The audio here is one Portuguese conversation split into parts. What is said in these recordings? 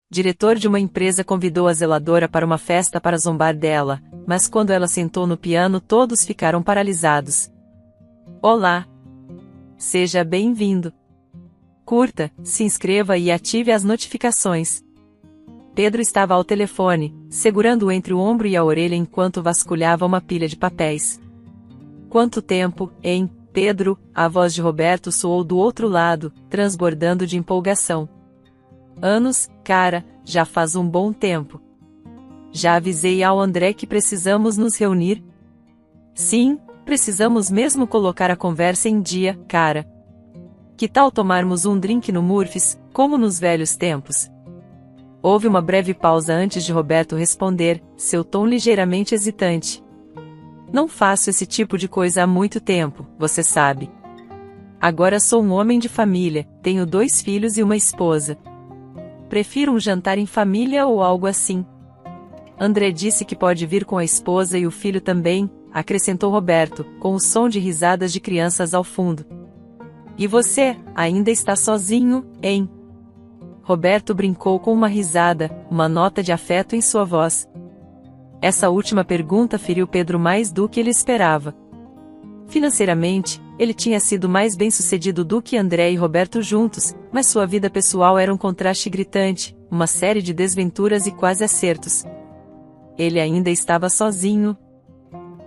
Diretor de uma empresa convidou a zeladora para uma festa para zombar dela, mas quando ela sentou no piano todos ficaram paralisados. Olá! Seja bem-vindo! Curta, se inscreva e ative as notificações. Pedro estava ao telefone, segurando-o entre o ombro e a orelha enquanto vasculhava uma pilha de papéis. Quanto tempo, hein, Pedro? A voz de Roberto soou do outro lado, transbordando de empolgação. Anos, cara, já faz um bom tempo. Já avisei ao André que precisamos nos reunir? Sim, precisamos mesmo colocar a conversa em dia, cara. Que tal tomarmos um drink no Murphy's, como nos velhos tempos? Houve uma breve pausa antes de Roberto responder, seu tom ligeiramente hesitante. Não faço esse tipo de coisa há muito tempo, você sabe. Agora sou um homem de família, tenho 2 filhos e uma esposa. Prefiro um jantar em família ou algo assim. André disse que pode vir com a esposa e o filho também, acrescentou Roberto, com o som de risadas de crianças ao fundo. E você, ainda está sozinho, hein? Roberto brincou com uma risada, uma nota de afeto em sua voz. Essa última pergunta feriu Pedro mais do que ele esperava. Financeiramente, ele tinha sido mais bem-sucedido do que André e Roberto juntos, mas sua vida pessoal era um contraste gritante, uma série de desventuras e quase acertos. Ele ainda estava sozinho.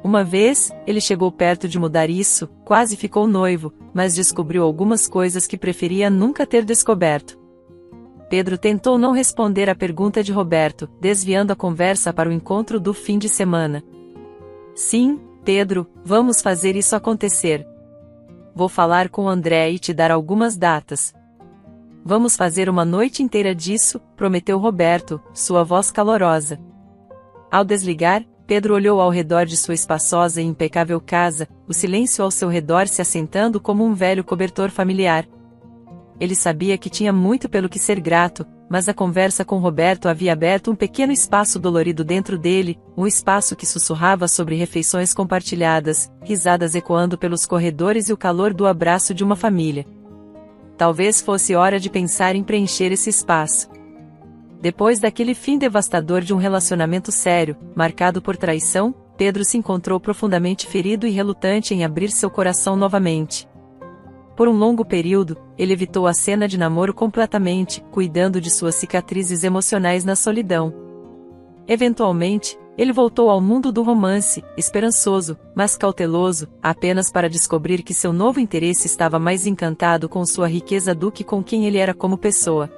Uma vez, ele chegou perto de mudar isso, quase ficou noivo, mas descobriu algumas coisas que preferia nunca ter descoberto. Pedro tentou não responder à pergunta de Roberto, desviando a conversa para o encontro do fim de semana. Sim, Pedro, vamos fazer isso acontecer. Vou falar com André e te dar algumas datas. Vamos fazer uma noite inteira disso, prometeu Roberto, sua voz calorosa. Ao desligar, Pedro olhou ao redor de sua espaçosa e impecável casa, o silêncio ao seu redor se assentando como um velho cobertor familiar. Ele sabia que tinha muito pelo que ser grato, mas a conversa com Roberto havia aberto um pequeno espaço dolorido dentro dele, um espaço que sussurrava sobre refeições compartilhadas, risadas ecoando pelos corredores e o calor do abraço de uma família. Talvez fosse hora de pensar em preencher esse espaço. Depois daquele fim devastador de um relacionamento sério, marcado por traição, Pedro se encontrou profundamente ferido e relutante em abrir seu coração novamente. Por um longo período, ele evitou a cena de namoro completamente, cuidando de suas cicatrizes emocionais na solidão. Eventualmente, ele voltou ao mundo do romance, esperançoso, mas cauteloso, apenas para descobrir que seu novo interesse estava mais encantado com sua riqueza do que com quem ele era como pessoa.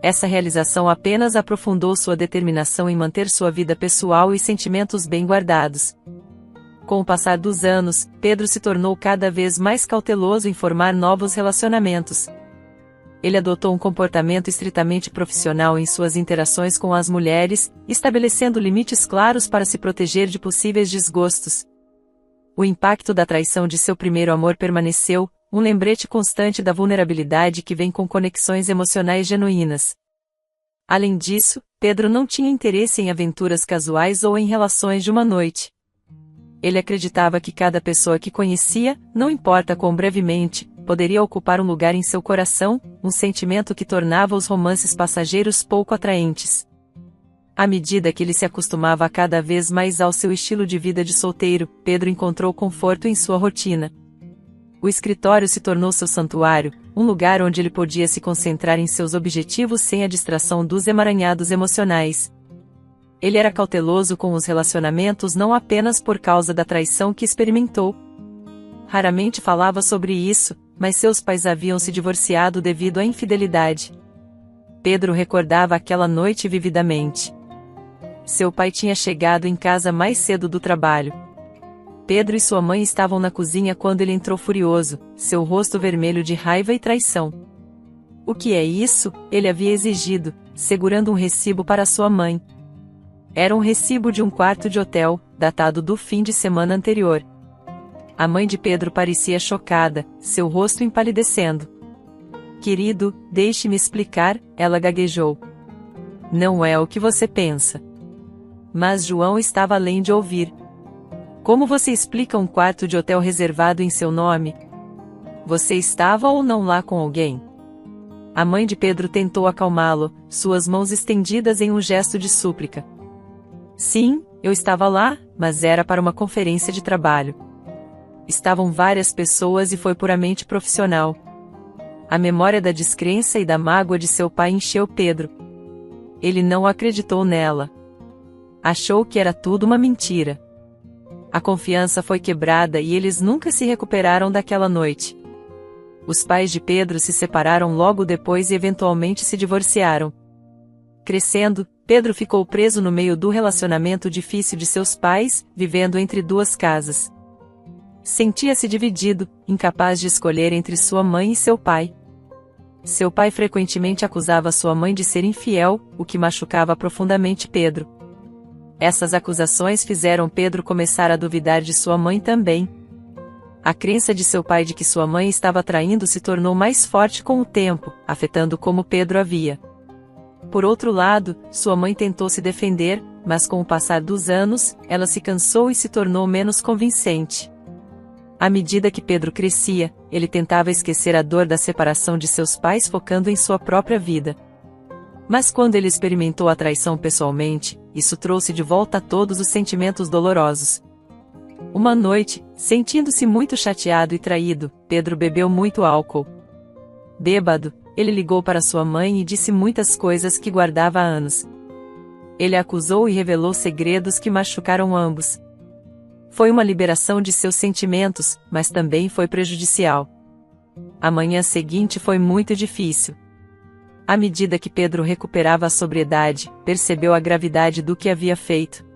Essa realização apenas aprofundou sua determinação em manter sua vida pessoal e sentimentos bem guardados. Com o passar dos anos, Pedro se tornou cada vez mais cauteloso em formar novos relacionamentos. Ele adotou um comportamento estritamente profissional em suas interações com as mulheres, estabelecendo limites claros para se proteger de possíveis desgostos. O impacto da traição de seu primeiro amor permaneceu, um lembrete constante da vulnerabilidade que vem com conexões emocionais genuínas. Além disso, Pedro não tinha interesse em aventuras casuais ou em relações de uma noite. Ele acreditava que cada pessoa que conhecia, não importa quão brevemente, poderia ocupar um lugar em seu coração, um sentimento que tornava os romances passageiros pouco atraentes. À medida que ele se acostumava cada vez mais ao seu estilo de vida de solteiro, Pedro encontrou conforto em sua rotina. O escritório se tornou seu santuário, um lugar onde ele podia se concentrar em seus objetivos sem a distração dos emaranhados emocionais. Ele era cauteloso com os relacionamentos não apenas por causa da traição que experimentou. Raramente falava sobre isso, mas seus pais haviam se divorciado devido à infidelidade. Pedro recordava aquela noite vividamente. Seu pai tinha chegado em casa mais cedo do trabalho. Pedro e sua mãe estavam na cozinha quando ele entrou furioso, seu rosto vermelho de raiva e traição. O que é isso? Ele havia exigido, segurando um recibo para sua mãe. Era um recibo de um quarto de hotel, datado do fim de semana anterior. A mãe de Pedro parecia chocada, seu rosto empalidecendo. Querido, deixe-me explicar, ela gaguejou. Não é o que você pensa. Mas João estava além de ouvir. Como você explica um quarto de hotel reservado em seu nome? Você estava ou não lá com alguém? A mãe de Pedro tentou acalmá-lo, suas mãos estendidas em um gesto de súplica. Sim, eu estava lá, mas era para uma conferência de trabalho. Estavam várias pessoas e foi puramente profissional. A memória da descrença e da mágoa de seu pai encheu Pedro. Ele não acreditou nela. Achou que era tudo uma mentira. A confiança foi quebrada e eles nunca se recuperaram daquela noite. Os pais de Pedro se separaram logo depois e eventualmente se divorciaram. Crescendo, Pedro ficou preso no meio do relacionamento difícil de seus pais, vivendo entre duas casas. Sentia-se dividido, incapaz de escolher entre sua mãe e seu pai. Seu pai frequentemente acusava sua mãe de ser infiel, o que machucava profundamente Pedro. Essas acusações fizeram Pedro começar a duvidar de sua mãe também. A crença de seu pai de que sua mãe estava traindo se tornou mais forte com o tempo, afetando como Pedro a via. Por outro lado, sua mãe tentou se defender, mas com o passar dos anos, ela se cansou e se tornou menos convincente. À medida que Pedro crescia, ele tentava esquecer a dor da separação de seus pais focando em sua própria vida. Mas quando ele experimentou a traição pessoalmente, isso trouxe de volta todos os sentimentos dolorosos. Uma noite, sentindo-se muito chateado e traído, Pedro bebeu muito álcool. Bêbado, ele ligou para sua mãe e disse muitas coisas que guardava há anos. Ele acusou e revelou segredos que machucaram ambos. Foi uma liberação de seus sentimentos, mas também foi prejudicial. A manhã seguinte foi muito difícil. À medida que Pedro recuperava a sobriedade, percebeu a gravidade do que havia feito.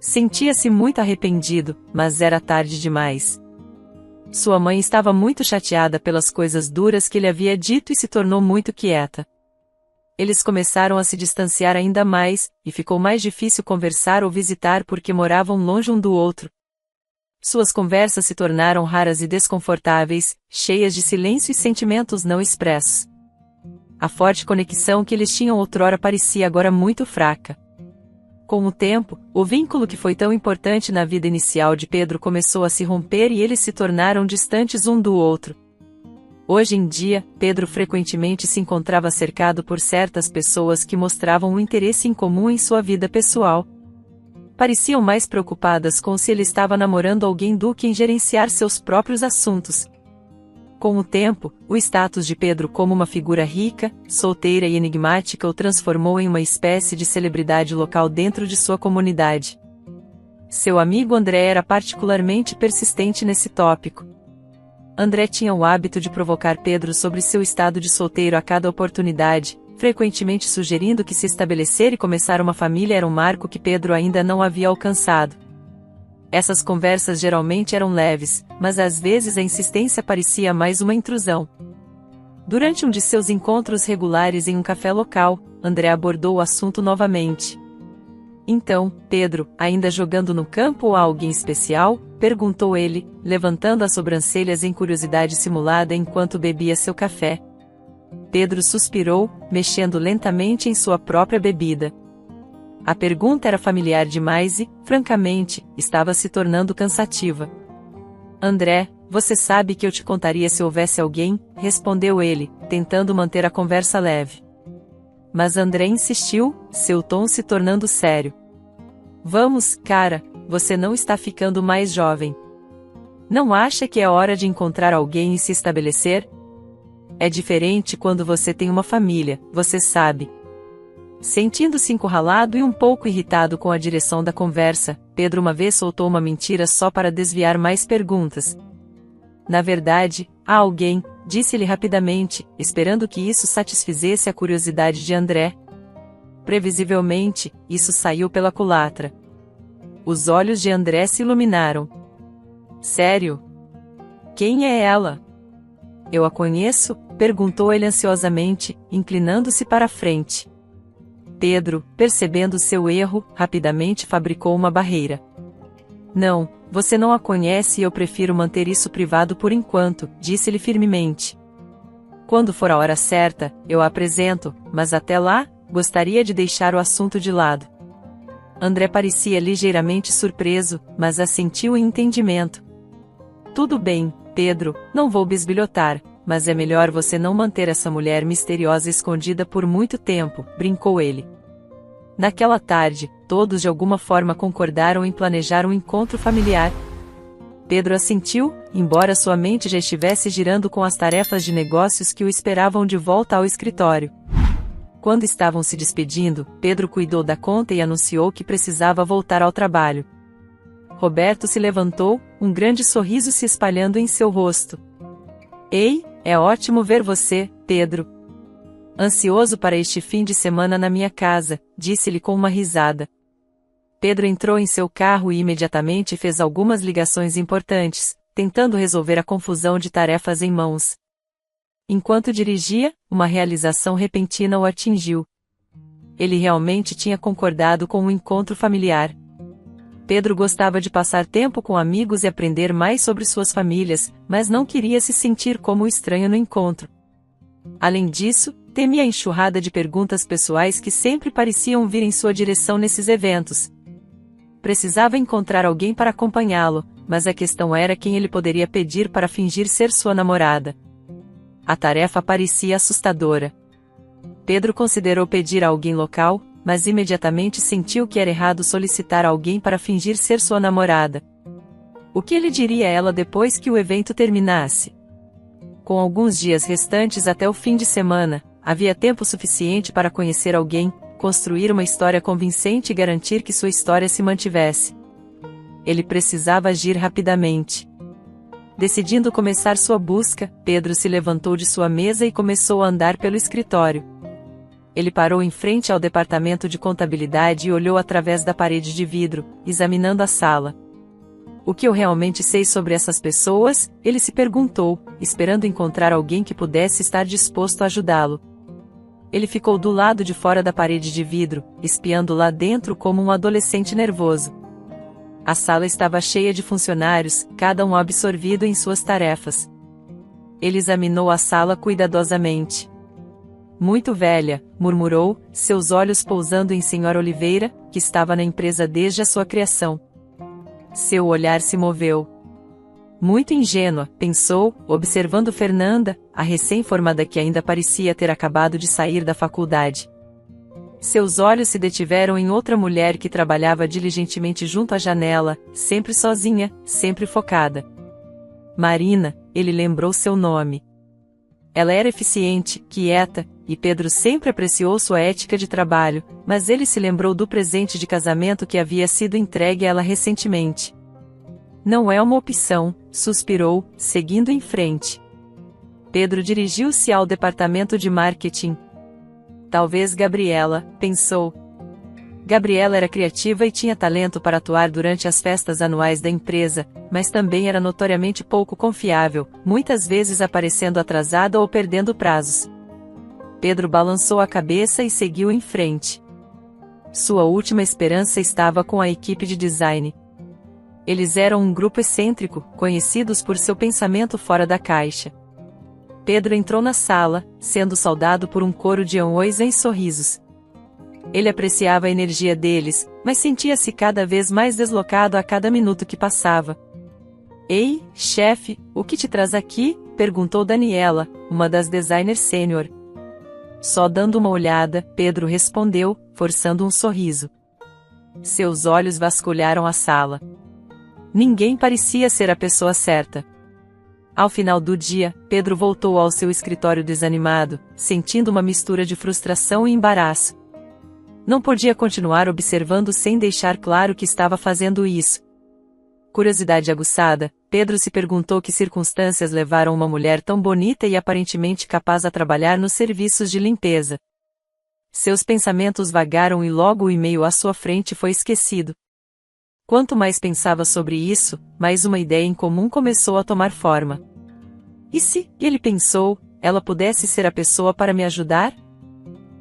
Sentia-se muito arrependido, mas era tarde demais. Sua mãe estava muito chateada pelas coisas duras que ele havia dito e se tornou muito quieta. Eles começaram a se distanciar ainda mais, e ficou mais difícil conversar ou visitar porque moravam longe um do outro. Suas conversas se tornaram raras e desconfortáveis, cheias de silêncio e sentimentos não expressos. A forte conexão que eles tinham outrora parecia agora muito fraca. Com o tempo, o vínculo que foi tão importante na vida inicial de Pedro começou a se romper e eles se tornaram distantes um do outro. Hoje em dia, Pedro frequentemente se encontrava cercado por certas pessoas que mostravam um interesse em comum em sua vida pessoal. Pareciam mais preocupadas com se ele estava namorando alguém do que em gerenciar seus próprios assuntos. Com o tempo, o status de Pedro como uma figura rica, solteira e enigmática o transformou em uma espécie de celebridade local dentro de sua comunidade. Seu amigo André era particularmente persistente nesse tópico. André tinha o hábito de provocar Pedro sobre seu estado de solteiro a cada oportunidade, frequentemente sugerindo que se estabelecer e começar uma família era um marco que Pedro ainda não havia alcançado. Essas conversas geralmente eram leves, mas às vezes a insistência parecia mais uma intrusão. Durante um de seus encontros regulares em um café local, André abordou o assunto novamente. Então, Pedro, ainda jogando no campo ou há alguém especial? Perguntou ele, levantando as sobrancelhas em curiosidade simulada enquanto bebia seu café. Pedro suspirou, mexendo lentamente em sua própria bebida. A pergunta era familiar demais e, francamente, estava se tornando cansativa. André, você sabe que eu te contaria se houvesse alguém, respondeu ele, tentando manter a conversa leve. Mas André insistiu, seu tom se tornando sério. Vamos, cara, você não está ficando mais jovem. Não acha que é hora de encontrar alguém e se estabelecer? É diferente quando você tem uma família, você sabe. Sentindo-se encurralado e um pouco irritado com a direção da conversa, Pedro uma vez soltou uma mentira só para desviar mais perguntas. Na verdade, há alguém, disse-lhe rapidamente, esperando que isso satisfizesse a curiosidade de André. Previsivelmente, isso saiu pela culatra. Os olhos de André se iluminaram. Sério? Quem é ela? Eu a conheço? Perguntou ele ansiosamente, inclinando-se para a frente. Pedro, percebendo seu erro, rapidamente fabricou uma barreira. Não, você não a conhece e eu prefiro manter isso privado por enquanto, disse-lhe firmemente. Quando for a hora certa, eu a apresento, mas até lá, gostaria de deixar o assunto de lado. André parecia ligeiramente surpreso, mas assentiu em entendimento. Tudo bem, Pedro, não vou bisbilhotar, mas é melhor você não manter essa mulher misteriosa escondida por muito tempo, brincou ele. Naquela tarde, todos de alguma forma concordaram em planejar um encontro familiar. Pedro assentiu, embora sua mente já estivesse girando com as tarefas de negócios que o esperavam de volta ao escritório. Quando estavam se despedindo, Pedro cuidou da conta e anunciou que precisava voltar ao trabalho. Roberto se levantou, um grande sorriso se espalhando em seu rosto. Ei, é ótimo ver você, Pedro. Ansioso para este fim de semana na minha casa, disse-lhe com uma risada. Pedro entrou em seu carro e imediatamente fez algumas ligações importantes, tentando resolver a confusão de tarefas em mãos. Enquanto dirigia, uma realização repentina o atingiu. Ele realmente tinha concordado com um encontro familiar. Pedro gostava de passar tempo com amigos e aprender mais sobre suas famílias, mas não queria se sentir como o estranho no encontro. Além disso, temia a enxurrada de perguntas pessoais que sempre pareciam vir em sua direção nesses eventos. Precisava encontrar alguém para acompanhá-lo, mas a questão era quem ele poderia pedir para fingir ser sua namorada. A tarefa parecia assustadora. Pedro considerou pedir a alguém local, mas imediatamente sentiu que era errado solicitar alguém para fingir ser sua namorada. O que ele diria a ela depois que o evento terminasse? Com alguns dias restantes até o fim de semana, havia tempo suficiente para conhecer alguém, construir uma história convincente e garantir que sua história se mantivesse. Ele precisava agir rapidamente. Decidindo começar sua busca, Pedro se levantou de sua mesa e começou a andar pelo escritório. Ele parou em frente ao departamento de contabilidade e olhou através da parede de vidro, examinando a sala. O que eu realmente sei sobre essas pessoas? Ele se perguntou, esperando encontrar alguém que pudesse estar disposto a ajudá-lo. Ele ficou do lado de fora da parede de vidro, espiando lá dentro como um adolescente nervoso. A sala estava cheia de funcionários, cada um absorvido em suas tarefas. Ele examinou a sala cuidadosamente. Muito velha, murmurou, seus olhos pousando em Sra. Oliveira, que estava na empresa desde a sua criação. Seu olhar se moveu. Muito ingênua, pensou, observando Fernanda, a recém-formada que ainda parecia ter acabado de sair da faculdade. Seus olhos se detiveram em outra mulher que trabalhava diligentemente junto à janela, sempre sozinha, sempre focada. Marina, ele lembrou seu nome. Ela era eficiente, quieta, e Pedro sempre apreciou sua ética de trabalho, mas ele se lembrou do presente de casamento que havia sido entregue a ela recentemente. Não é uma opção, suspirou, seguindo em frente. Pedro dirigiu-se ao departamento de marketing. Talvez Gabriela, pensou. Gabriela era criativa e tinha talento para atuar durante as festas anuais da empresa, mas também era notoriamente pouco confiável, muitas vezes aparecendo atrasada ou perdendo prazos. Pedro balançou a cabeça e seguiu em frente. Sua última esperança estava com a equipe de design. Eles eram um grupo excêntrico, conhecidos por seu pensamento fora da caixa. Pedro entrou na sala, sendo saudado por um coro de oi e sorrisos. Ele apreciava a energia deles, mas sentia-se cada vez mais deslocado a cada minuto que passava. Ei, chefe, o que te traz aqui? Perguntou Daniela, uma das designers sênior. Só dando uma olhada, Pedro respondeu, forçando um sorriso. Seus olhos vasculharam a sala. Ninguém parecia ser a pessoa certa. Ao final do dia, Pedro voltou ao seu escritório desanimado, sentindo uma mistura de frustração e embaraço. Não podia continuar observando sem deixar claro que estava fazendo isso. Curiosidade aguçada, Pedro se perguntou que circunstâncias levaram uma mulher tão bonita e aparentemente capaz a trabalhar nos serviços de limpeza. Seus pensamentos vagaram e logo o e-mail à sua frente foi esquecido. Quanto mais pensava sobre isso, mais uma ideia em comum começou a tomar forma. E se, ele pensou, ela pudesse ser a pessoa para me ajudar?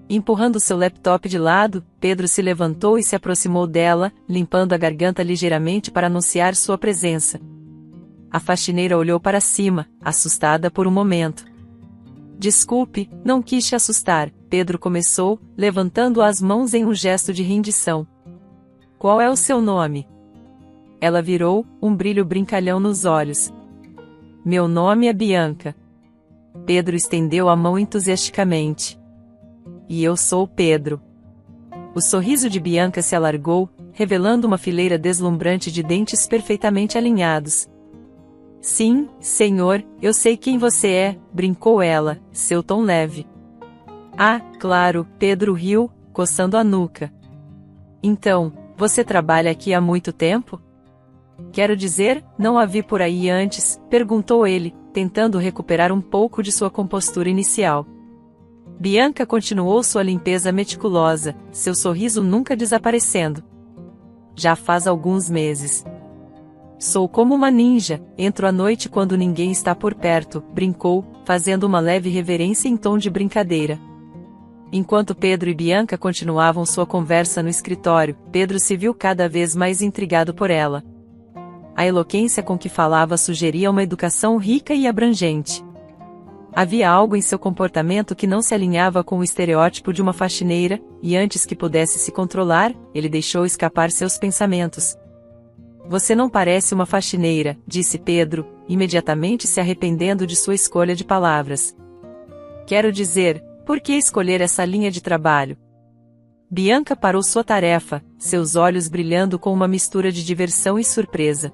Empurrando seu laptop de lado, Pedro se levantou e se aproximou dela, limpando a garganta ligeiramente para anunciar sua presença. A faxineira olhou para cima, assustada por um momento. Desculpe, não quis te assustar, Pedro começou, levantando as mãos em um gesto de rendição. Qual é o seu nome? Ela virou, um brilho brincalhão nos olhos. Meu nome é Bianca. Pedro estendeu a mão entusiasticamente. E eu sou Pedro. O sorriso de Bianca se alargou, revelando uma fileira deslumbrante de dentes perfeitamente alinhados. Sim, senhor, eu sei quem você é, brincou ela, seu tom leve. Ah, claro, Pedro riu, coçando a nuca. Então, você trabalha aqui há muito tempo? Quero dizer, não a vi por aí antes, perguntou ele, tentando recuperar um pouco de sua compostura inicial. Bianca continuou sua limpeza meticulosa, seu sorriso nunca desaparecendo. Já faz alguns meses. Sou como uma ninja, entro à noite quando ninguém está por perto, brincou, fazendo uma leve reverência em tom de brincadeira. Enquanto Pedro e Bianca continuavam sua conversa no escritório, Pedro se viu cada vez mais intrigado por ela. A eloquência com que falava sugeria uma educação rica e abrangente. Havia algo em seu comportamento que não se alinhava com o estereótipo de uma faxineira, e antes que pudesse se controlar, ele deixou escapar seus pensamentos. Você não parece uma faxineira, disse Pedro, imediatamente se arrependendo de sua escolha de palavras. Quero dizer, por que escolher essa linha de trabalho? Bianca parou sua tarefa, seus olhos brilhando com uma mistura de diversão e surpresa.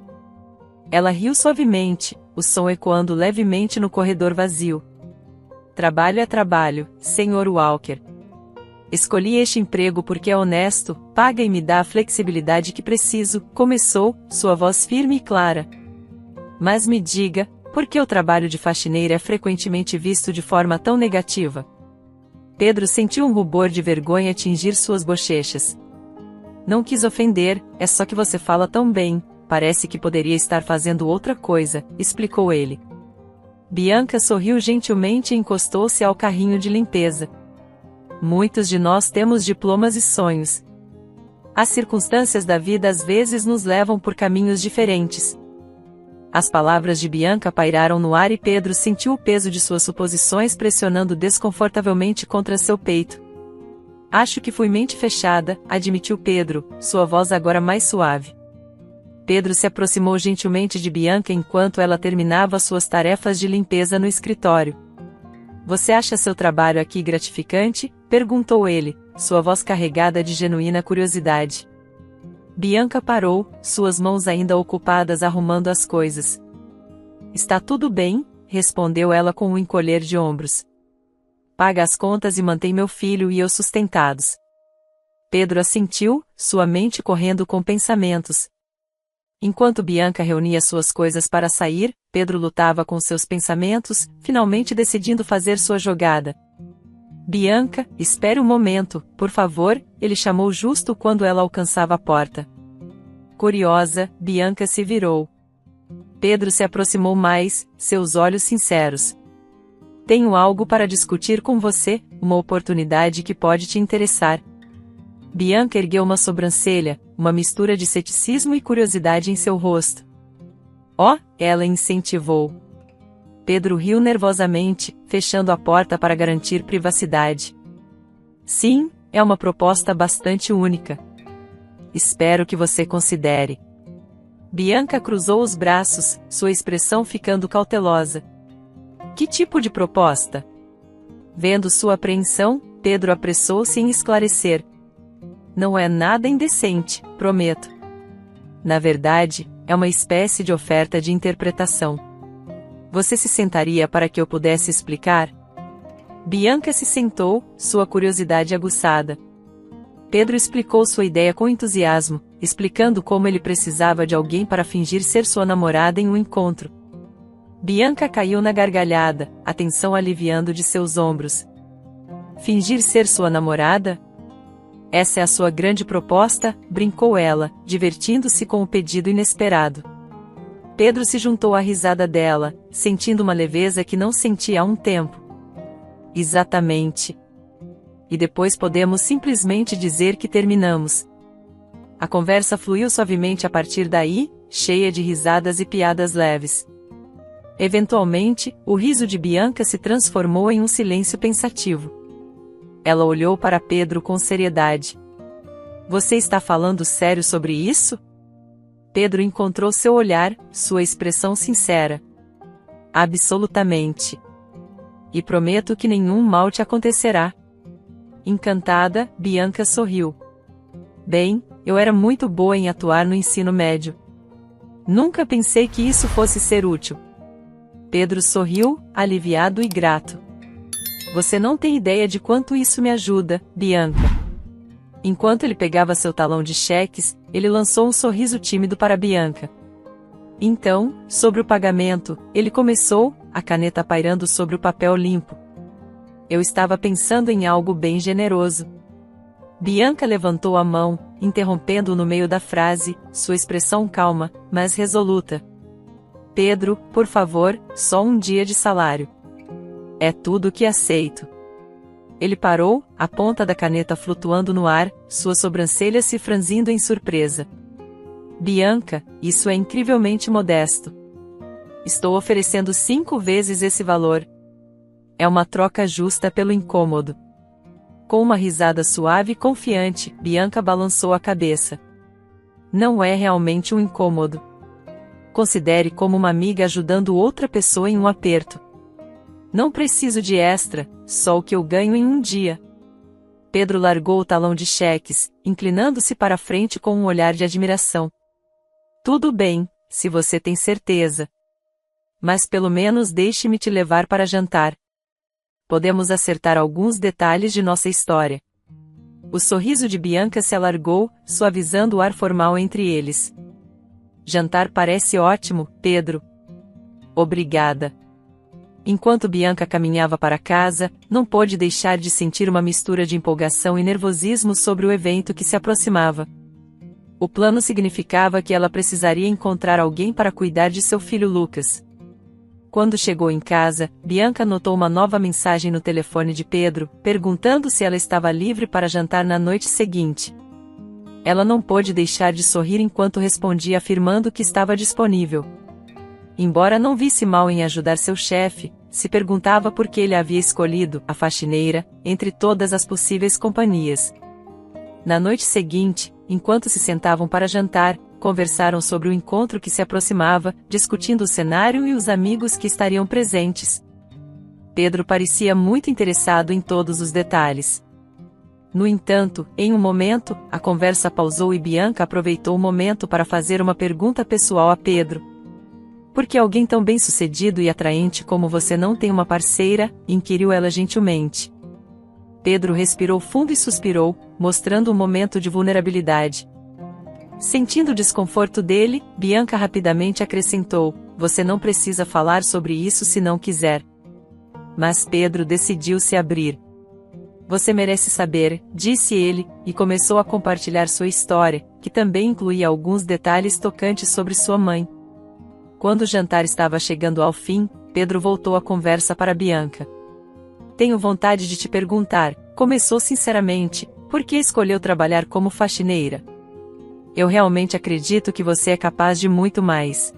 Ela riu suavemente, o som ecoando levemente no corredor vazio. Trabalho é trabalho, Sr. Walker. Escolhi este emprego porque é honesto, paga e me dá a flexibilidade que preciso, começou, sua voz firme e clara. Mas me diga, por que o trabalho de faxineira é frequentemente visto de forma tão negativa? Pedro sentiu um rubor de vergonha atingir suas bochechas. Não quis ofender, é só que você fala tão bem, parece que poderia estar fazendo outra coisa, explicou ele. Bianca sorriu gentilmente e encostou-se ao carrinho de limpeza. Muitos de nós temos diplomas e sonhos. As circunstâncias da vida às vezes nos levam por caminhos diferentes. As palavras de Bianca pairaram no ar e Pedro sentiu o peso de suas suposições pressionando desconfortavelmente contra seu peito. Acho que fui mente fechada, admitiu Pedro, sua voz agora mais suave. Pedro se aproximou gentilmente de Bianca enquanto ela terminava suas tarefas de limpeza no escritório. Você acha seu trabalho aqui gratificante? Perguntou ele, sua voz carregada de genuína curiosidade. Bianca parou, suas mãos ainda ocupadas arrumando as coisas. Está tudo bem, respondeu ela com um encolher de ombros. Paga as contas e mantém meu filho e eu sustentados. Pedro assentiu, sua mente correndo com pensamentos. Enquanto Bianca reunia suas coisas para sair, Pedro lutava com seus pensamentos, finalmente decidindo fazer sua jogada. Bianca, espere um momento, por favor, ele chamou justo quando ela alcançava a porta. Curiosa, Bianca se virou. Pedro se aproximou mais, seus olhos sinceros. Tenho algo para discutir com você, uma oportunidade que pode te interessar. Bianca ergueu uma sobrancelha, uma mistura de ceticismo e curiosidade em seu rosto. Oh, ela incentivou. Pedro riu nervosamente, fechando a porta para garantir privacidade. Sim, é uma proposta bastante única. Espero que você considere. Bianca cruzou os braços, sua expressão ficando cautelosa. Que tipo de proposta? Vendo sua apreensão, Pedro apressou-se em esclarecer. Não é nada indecente, prometo. Na verdade, é uma espécie de oferta de interpretação. Você se sentaria para que eu pudesse explicar? Bianca se sentou, sua curiosidade aguçada. Pedro explicou sua ideia com entusiasmo, explicando como ele precisava de alguém para fingir ser sua namorada em um encontro. Bianca caiu na gargalhada, a tensão aliviando de seus ombros. Fingir ser sua namorada? Essa é a sua grande proposta? Brincou ela, divertindo-se com o pedido inesperado. Pedro se juntou à risada dela, sentindo uma leveza que não sentia há um tempo. Exatamente. E depois podemos simplesmente dizer que terminamos. A conversa fluiu suavemente a partir daí, cheia de risadas e piadas leves. Eventualmente, o riso de Bianca se transformou em um silêncio pensativo. Ela olhou para Pedro com seriedade. Você está falando sério sobre isso? Pedro encontrou seu olhar, sua expressão sincera. Absolutamente. E prometo que nenhum mal te acontecerá. Encantada, Bianca sorriu. Bem, eu era muito boa em atuar no ensino médio. Nunca pensei que isso fosse ser útil. Pedro sorriu, aliviado e grato. Você não tem ideia de quanto isso me ajuda, Bianca. Enquanto ele pegava seu talão de cheques, ele lançou um sorriso tímido para Bianca. Então, sobre o pagamento, ele começou, a caneta pairando sobre o papel limpo. Eu estava pensando em algo bem generoso. Bianca levantou a mão, interrompendo-o no meio da frase, sua expressão calma, mas resoluta. Pedro, por favor, só um dia de salário. É tudo o que aceito. Ele parou, a ponta da caneta flutuando no ar, suas sobrancelhas se franzindo em surpresa. Bianca, isso é incrivelmente modesto. Estou oferecendo 5 vezes esse valor. É uma troca justa pelo incômodo. Com uma risada suave e confiante, Bianca balançou a cabeça. Não é realmente um incômodo. Considere como uma amiga ajudando outra pessoa em um aperto. Não preciso de extra, só o que eu ganho em um dia. Pedro largou o talão de cheques, inclinando-se para a frente com um olhar de admiração. Tudo bem, se você tem certeza. Mas pelo menos deixe-me te levar para jantar. Podemos acertar alguns detalhes de nossa história. O sorriso de Bianca se alargou, suavizando o ar formal entre eles. Jantar parece ótimo, Pedro. Obrigada. Enquanto Bianca caminhava para casa, não pôde deixar de sentir uma mistura de empolgação e nervosismo sobre o evento que se aproximava. O plano significava que ela precisaria encontrar alguém para cuidar de seu filho Lucas. Quando chegou em casa, Bianca notou uma nova mensagem no telefone de Pedro, perguntando se ela estava livre para jantar na noite seguinte. Ela não pôde deixar de sorrir enquanto respondia afirmando que estava disponível. Embora não visse mal em ajudar seu chefe, se perguntava por que ele havia escolhido a faxineira, entre todas as possíveis companhias. Na noite seguinte, enquanto se sentavam para jantar, conversaram sobre o encontro que se aproximava, discutindo o cenário e os amigos que estariam presentes. Pedro parecia muito interessado em todos os detalhes. No entanto, em um momento, a conversa pausou e Bianca aproveitou o momento para fazer uma pergunta pessoal a Pedro. Por que alguém tão bem-sucedido e atraente como você não tem uma parceira? Inquiriu ela gentilmente. Pedro respirou fundo e suspirou, mostrando um momento de vulnerabilidade. Sentindo o desconforto dele, Bianca rapidamente acrescentou, você não precisa falar sobre isso se não quiser. Mas Pedro decidiu se abrir. Você merece saber, disse ele, e começou a compartilhar sua história, que também incluía alguns detalhes tocantes sobre sua mãe. Quando o jantar estava chegando ao fim, Pedro voltou a conversa para Bianca. Tenho vontade de te perguntar, começou sinceramente, por que escolheu trabalhar como faxineira? Eu realmente acredito que você é capaz de muito mais.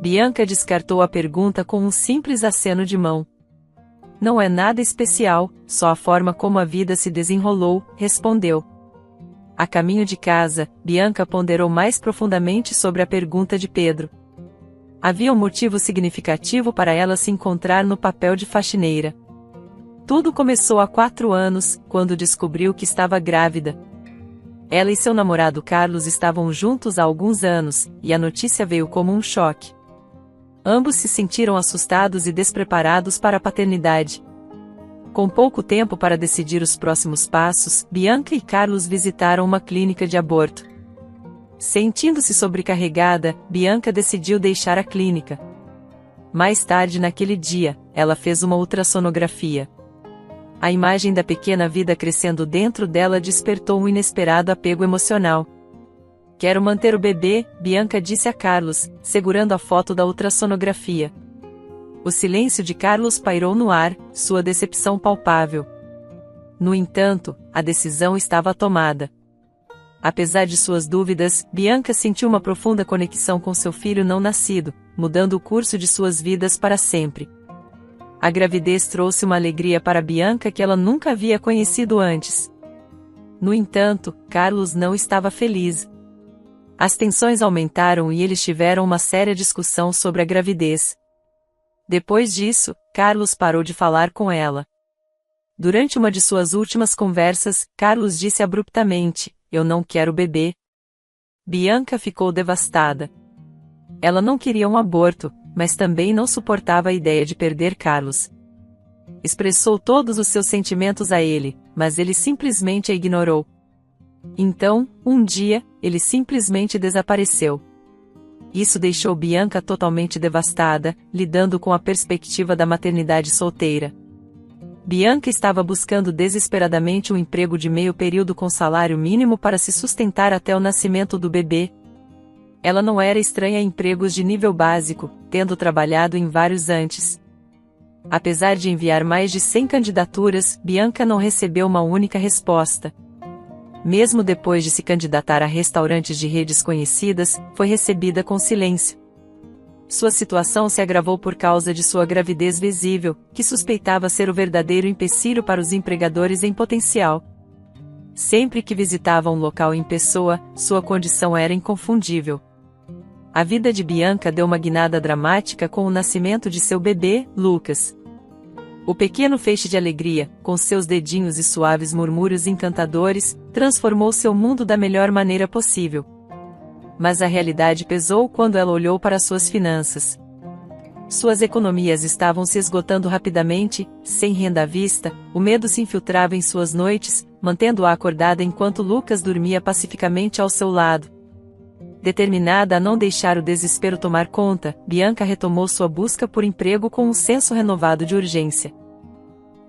Bianca descartou a pergunta com um simples aceno de mão. Não é nada especial, só a forma como a vida se desenrolou, respondeu. A caminho de casa, Bianca ponderou mais profundamente sobre a pergunta de Pedro. Havia um motivo significativo para ela se encontrar no papel de faxineira. Tudo começou há 4 anos, quando descobriu que estava grávida. Ela e seu namorado Carlos estavam juntos há alguns anos, e a notícia veio como um choque. Ambos se sentiram assustados e despreparados para a paternidade. Com pouco tempo para decidir os próximos passos, Bianca e Carlos visitaram uma clínica de aborto. Sentindo-se sobrecarregada, Bianca decidiu deixar a clínica. Mais tarde naquele dia, ela fez uma ultrassonografia. A imagem da pequena vida crescendo dentro dela despertou um inesperado apego emocional. Quero manter o bebê, Bianca disse a Carlos, segurando a foto da ultrassonografia. O silêncio de Carlos pairou no ar, sua decepção palpável. No entanto, a decisão estava tomada. Apesar de suas dúvidas, Bianca sentiu uma profunda conexão com seu filho não nascido, mudando o curso de suas vidas para sempre. A gravidez trouxe uma alegria para Bianca que ela nunca havia conhecido antes. No entanto, Carlos não estava feliz. As tensões aumentaram e eles tiveram uma séria discussão sobre a gravidez. Depois disso, Carlos parou de falar com ela. Durante uma de suas últimas conversas, Carlos disse abruptamente: "Eu não quero bebê." Bianca ficou devastada. Ela não queria um aborto, mas também não suportava a ideia de perder Carlos. Expressou todos os seus sentimentos a ele, mas ele simplesmente a ignorou. Então, um dia, ele simplesmente desapareceu. Isso deixou Bianca totalmente devastada, lidando com a perspectiva da maternidade solteira. Bianca estava buscando desesperadamente um emprego de meio período com salário mínimo para se sustentar até o nascimento do bebê. Ela não era estranha a empregos de nível básico, tendo trabalhado em vários antes. Apesar de enviar mais de 100 candidaturas, Bianca não recebeu uma única resposta. Mesmo depois de se candidatar a restaurantes de redes conhecidas, foi recebida com silêncio. Sua situação se agravou por causa de sua gravidez visível, que suspeitava ser o verdadeiro empecilho para os empregadores em potencial. Sempre que visitava um local em pessoa, sua condição era inconfundível. A vida de Bianca deu uma guinada dramática com o nascimento de seu bebê, Lucas. O pequeno feixe de alegria, com seus dedinhos e suaves murmúrios encantadores, transformou seu mundo da melhor maneira possível. Mas a realidade pesou quando ela olhou para suas finanças. Suas economias estavam se esgotando rapidamente, sem renda à vista, o medo se infiltrava em suas noites, mantendo-a acordada enquanto Lucas dormia pacificamente ao seu lado. Determinada a não deixar o desespero tomar conta, Bianca retomou sua busca por emprego com um senso renovado de urgência.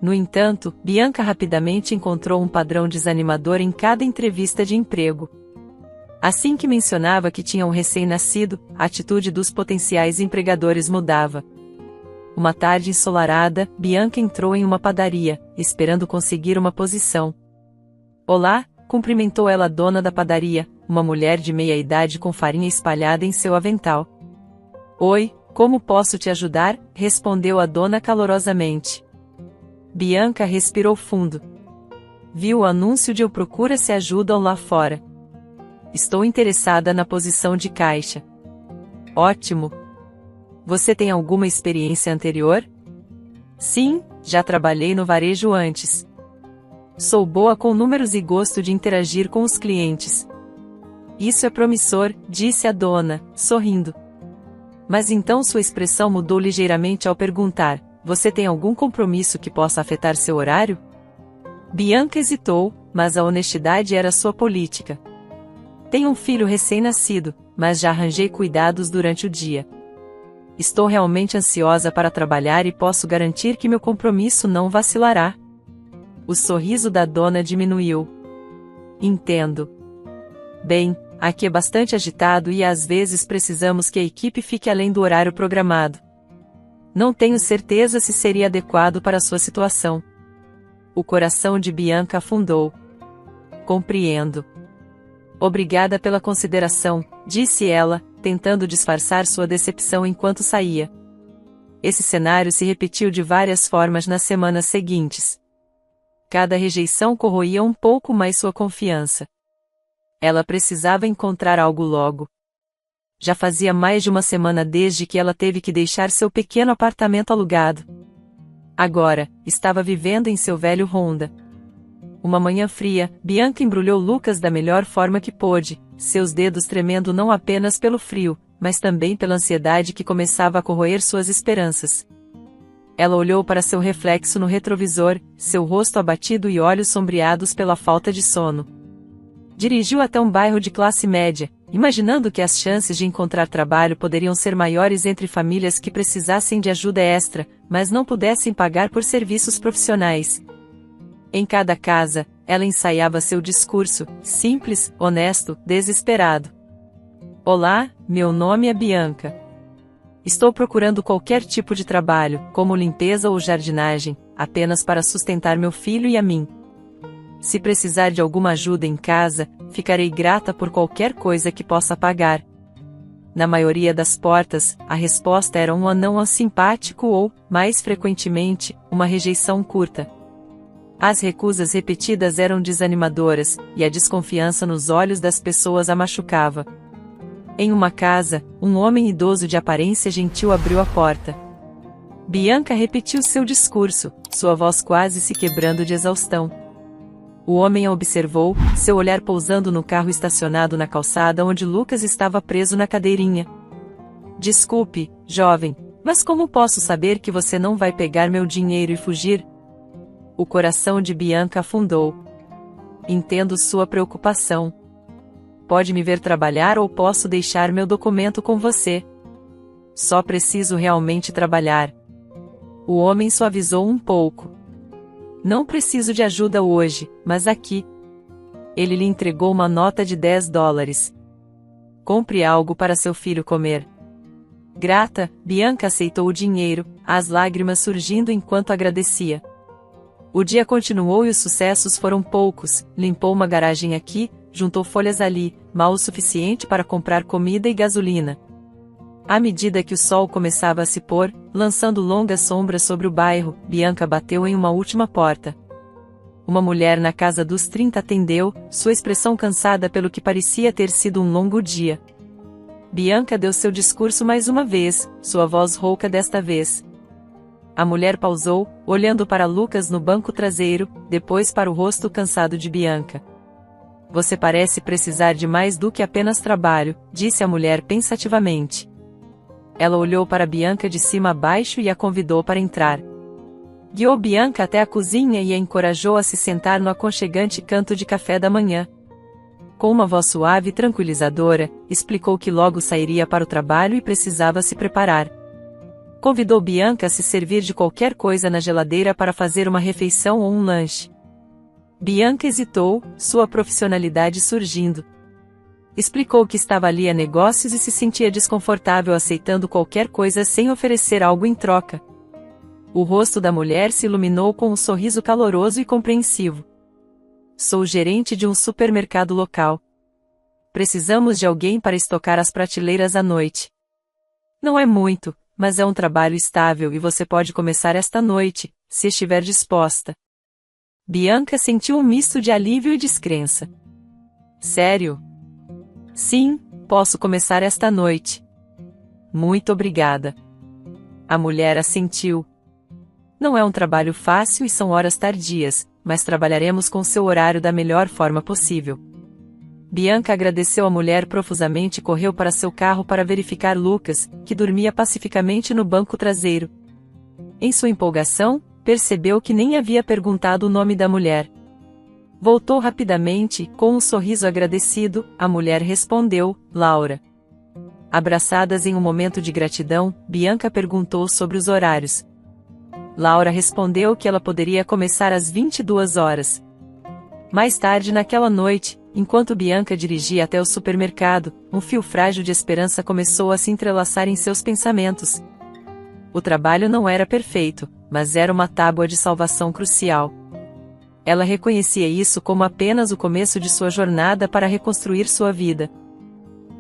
No entanto, Bianca rapidamente encontrou um padrão desanimador em cada entrevista de emprego. Assim que mencionava que tinha um recém-nascido, a atitude dos potenciais empregadores mudava. Uma tarde ensolarada, Bianca entrou em uma padaria, esperando conseguir uma posição. "Olá", cumprimentou ela a dona da padaria, uma mulher de meia-idade com farinha espalhada em seu avental. "Oi, como posso te ajudar?", respondeu a dona calorosamente. Bianca respirou fundo. Viu o anúncio de "O Procura-se Ajuda lá fora". "Estou interessada na posição de caixa." "Ótimo. Você tem alguma experiência anterior?" "Sim, já trabalhei no varejo antes. Sou boa com números e gosto de interagir com os clientes." "Isso é promissor", disse a dona, sorrindo. Mas então sua expressão mudou ligeiramente ao perguntar: "Você tem algum compromisso que possa afetar seu horário?" Bianca hesitou, mas a honestidade era sua política. "Tenho um filho recém-nascido, mas já arranjei cuidados durante o dia. Estou realmente ansiosa para trabalhar e posso garantir que meu compromisso não vacilará." O sorriso da dona diminuiu. "Entendo. Bem, aqui é bastante agitado e às vezes precisamos que a equipe fique além do horário programado. Não tenho certeza se seria adequado para sua situação." O coração de Bianca afundou. "Compreendo. Obrigada pela consideração", disse ela, tentando disfarçar sua decepção enquanto saía. Esse cenário se repetiu de várias formas nas semanas seguintes. Cada rejeição corroía um pouco mais sua confiança. Ela precisava encontrar algo logo. Já fazia mais de uma semana desde que ela teve que deixar seu pequeno apartamento alugado. Agora, estava vivendo em seu velho Honda. Uma manhã fria, Bianca embrulhou Lucas da melhor forma que pôde, seus dedos tremendo não apenas pelo frio, mas também pela ansiedade que começava a corroer suas esperanças. Ela olhou para seu reflexo no retrovisor, seu rosto abatido e olhos sombreados pela falta de sono. Dirigiu até um bairro de classe média, imaginando que as chances de encontrar trabalho poderiam ser maiores entre famílias que precisassem de ajuda extra, mas não pudessem pagar por serviços profissionais. Em cada casa, ela ensaiava seu discurso, simples, honesto, desesperado. "Olá, meu nome é Bianca. Estou procurando qualquer tipo de trabalho, como limpeza ou jardinagem, apenas para sustentar meu filho e a mim. Se precisar de alguma ajuda em casa, ficarei grata por qualquer coisa que possa pagar." Na maioria das portas, a resposta era um não simpático ou, mais frequentemente, uma rejeição curta. As recusas repetidas eram desanimadoras, e a desconfiança nos olhos das pessoas a machucava. Em uma casa, um homem idoso de aparência gentil abriu a porta. Bianca repetiu seu discurso, sua voz quase se quebrando de exaustão. O homem a observou, seu olhar pousando no carro estacionado na calçada onde Lucas estava preso na cadeirinha. Desculpe, jovem, mas como posso saber que você não vai pegar meu dinheiro e fugir? O coração de Bianca afundou. Entendo sua preocupação. Pode me ver trabalhar ou posso deixar meu documento com você. Só preciso realmente trabalhar. O homem suavizou um pouco. Não preciso de ajuda hoje, mas aqui. Ele lhe entregou uma nota de $10. Compre algo para seu filho comer. Grata, Bianca aceitou o dinheiro, as lágrimas surgindo enquanto agradecia. O dia continuou e os sucessos foram poucos. Limpou uma garagem aqui, juntou folhas ali, mal o suficiente para comprar comida e gasolina. À medida que o sol começava a se pôr, lançando longas sombras sobre o bairro, Bianca bateu em uma última porta. Uma mulher na casa dos 30 atendeu, sua expressão cansada pelo que parecia ter sido um longo dia. Bianca deu seu discurso mais uma vez, sua voz rouca desta vez. A mulher pausou, olhando para Lucas no banco traseiro, depois para o rosto cansado de Bianca. Você parece precisar de mais do que apenas trabalho, disse a mulher pensativamente. Ela olhou para Bianca de cima a baixo e a convidou para entrar. Guiou Bianca até a cozinha e a encorajou a se sentar no aconchegante canto de café da manhã. Com uma voz suave e tranquilizadora, explicou que logo sairia para o trabalho e precisava se preparar. Convidou Bianca a se servir de qualquer coisa na geladeira para fazer uma refeição ou um lanche. Bianca hesitou, sua profissionalidade surgindo. Explicou que estava ali a negócios e se sentia desconfortável aceitando qualquer coisa sem oferecer algo em troca. O rosto da mulher se iluminou com um sorriso caloroso e compreensivo. Sou gerente de um supermercado local. Precisamos de alguém para estocar as prateleiras à noite. Não é muito, mas é um trabalho estável e você pode começar esta noite, se estiver disposta. Bianca sentiu um misto de alívio e descrença. Sério? Sim, posso começar esta noite. Muito obrigada. A mulher assentiu. Não é um trabalho fácil e são horas tardias, mas trabalharemos com seu horário da melhor forma possível. Bianca agradeceu à mulher profusamente e correu para seu carro para verificar Lucas, que dormia pacificamente no banco traseiro. Em sua empolgação, percebeu que nem havia perguntado o nome da mulher. Voltou rapidamente, com um sorriso agradecido, a mulher respondeu, Laura. Abraçadas em um momento de gratidão, Bianca perguntou sobre os horários. Laura respondeu que ela poderia começar às 22 horas. Mais tarde naquela noite, enquanto Bianca dirigia até o supermercado, um fio frágil de esperança começou a se entrelaçar em seus pensamentos. O trabalho não era perfeito, mas era uma tábua de salvação crucial. Ela reconhecia isso como apenas o começo de sua jornada para reconstruir sua vida.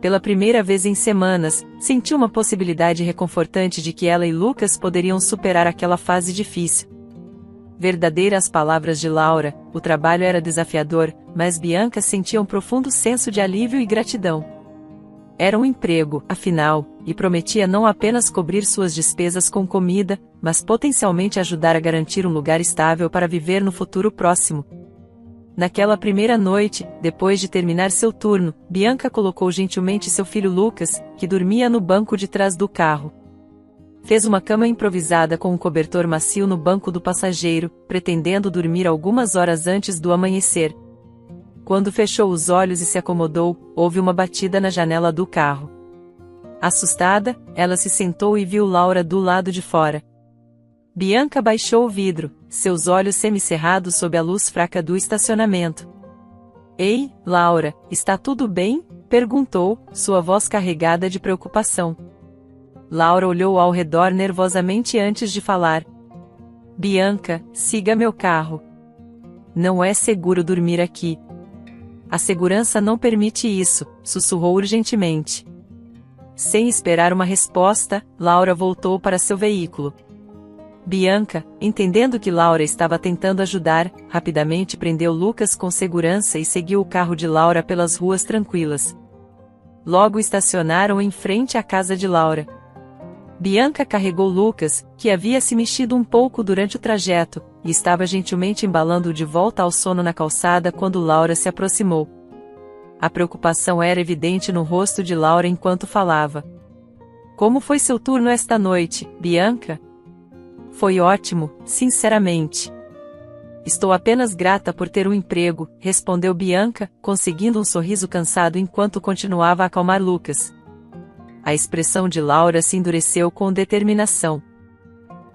Pela primeira vez em semanas, sentiu uma possibilidade reconfortante de que ela e Lucas poderiam superar aquela fase difícil. Verdadeiras palavras de Laura, o trabalho era desafiador, mas Bianca sentia um profundo senso de alívio e gratidão. Era um emprego, afinal, e prometia não apenas cobrir suas despesas com comida, mas potencialmente ajudar a garantir um lugar estável para viver no futuro próximo. Naquela primeira noite, depois de terminar seu turno, Bianca colocou gentilmente seu filho Lucas, que dormia no banco de trás do carro. Fez uma cama improvisada com um cobertor macio no banco do passageiro, pretendendo dormir algumas horas antes do amanhecer. Quando fechou os olhos e se acomodou, houve uma batida na janela do carro. Assustada, ela se sentou e viu Laura do lado de fora. Bianca baixou o vidro, seus olhos semicerrados sob a luz fraca do estacionamento. Ei, Laura, está tudo bem? Perguntou, sua voz carregada de preocupação. Laura olhou ao redor nervosamente antes de falar. Bianca, siga meu carro. Não é seguro dormir aqui. A segurança não permite isso, sussurrou urgentemente. Sem esperar uma resposta, Laura voltou para seu veículo. Bianca, entendendo que Laura estava tentando ajudar, rapidamente prendeu Lucas com segurança e seguiu o carro de Laura pelas ruas tranquilas. Logo estacionaram em frente à casa de Laura. Bianca carregou Lucas, que havia se mexido um pouco durante o trajeto, e estava gentilmente embalando-o de volta ao sono na calçada quando Laura se aproximou. A preocupação era evidente no rosto de Laura enquanto falava. Como foi seu turno esta noite, Bianca? Foi ótimo, sinceramente. Estou apenas grata por ter um emprego, respondeu Bianca, conseguindo um sorriso cansado enquanto continuava a acalmar Lucas. A expressão de Laura se endureceu com determinação.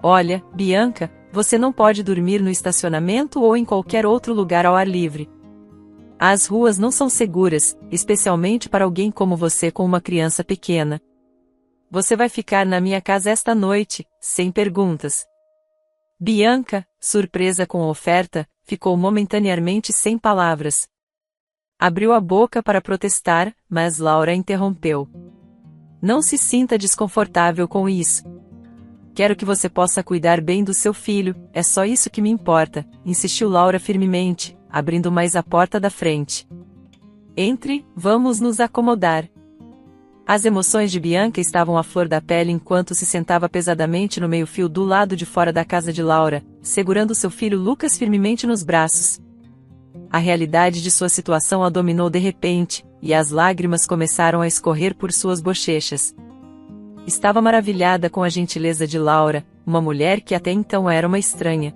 Olha, Bianca, você não pode dormir no estacionamento ou em qualquer outro lugar ao ar livre. As ruas não são seguras, especialmente para alguém como você com uma criança pequena. Você vai ficar na minha casa esta noite, sem perguntas. Bianca, surpresa com a oferta, ficou momentaneamente sem palavras. Abriu a boca para protestar, mas Laura interrompeu. Não se sinta desconfortável com isso. Quero que você possa cuidar bem do seu filho, é só isso que me importa, insistiu Laura firmemente, abrindo mais a porta da frente. Entre, vamos nos acomodar. As emoções de Bianca estavam à flor da pele enquanto se sentava pesadamente no meio-fio do lado de fora da casa de Laura, segurando seu filho Lucas firmemente nos braços. A realidade de sua situação a dominou de repente, e as lágrimas começaram a escorrer por suas bochechas. Estava maravilhada com a gentileza de Laura, uma mulher que até então era uma estranha.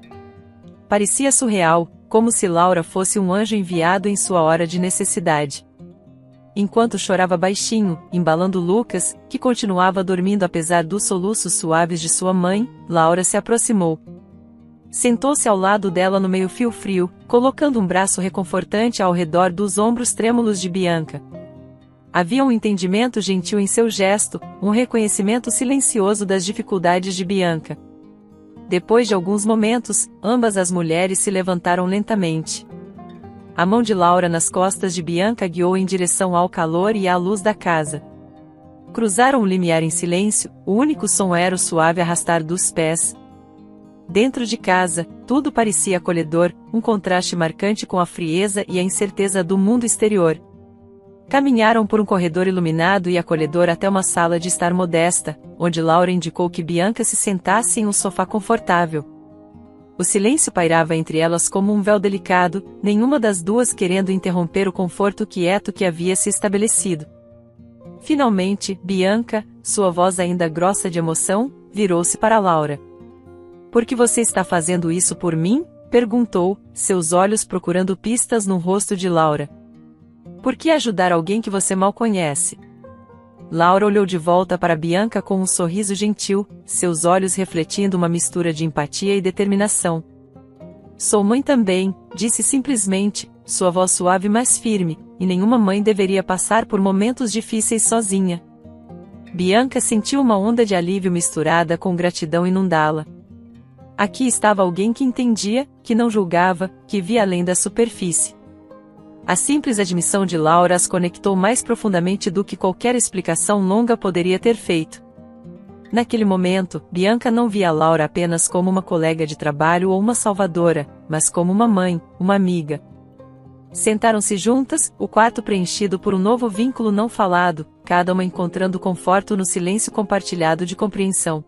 Parecia surreal, como se Laura fosse um anjo enviado em sua hora de necessidade. Enquanto chorava baixinho, embalando Lucas, que continuava dormindo apesar dos soluços suaves de sua mãe, Laura se aproximou. Sentou-se ao lado dela no meio-fio frio, colocando um braço reconfortante ao redor dos ombros trêmulos de Bianca. Havia um entendimento gentil em seu gesto, um reconhecimento silencioso das dificuldades de Bianca. Depois de alguns momentos, ambas as mulheres se levantaram lentamente. A mão de Laura nas costas de Bianca guiou em direção ao calor e à luz da casa. Cruzaram o limiar em silêncio, o único som era o suave arrastar dos pés. Dentro de casa, tudo parecia acolhedor, um contraste marcante com a frieza e a incerteza do mundo exterior. Caminharam por um corredor iluminado e acolhedor até uma sala de estar modesta, onde Laura indicou que Bianca se sentasse em um sofá confortável. O silêncio pairava entre elas como um véu delicado, nenhuma das duas querendo interromper o conforto quieto que havia se estabelecido. Finalmente, Bianca, sua voz ainda grossa de emoção, virou-se para Laura. Por que você está fazendo isso por mim? Perguntou, seus olhos procurando pistas no rosto de Laura. Por que ajudar alguém que você mal conhece? Laura olhou de volta para Bianca com um sorriso gentil, seus olhos refletindo uma mistura de empatia e determinação. Sou mãe também, disse simplesmente, sua voz suave mas firme, e nenhuma mãe deveria passar por momentos difíceis sozinha. Bianca sentiu uma onda de alívio misturada com gratidão inundá-la. Aqui estava alguém que entendia, que não julgava, que via além da superfície. A simples admissão de Laura as conectou mais profundamente do que qualquer explicação longa poderia ter feito. Naquele momento, Bianca não via Laura apenas como uma colega de trabalho ou uma salvadora, mas como uma mãe, uma amiga. Sentaram-se juntas, o quarto preenchido por um novo vínculo não falado, cada uma encontrando conforto no silêncio compartilhado de compreensão.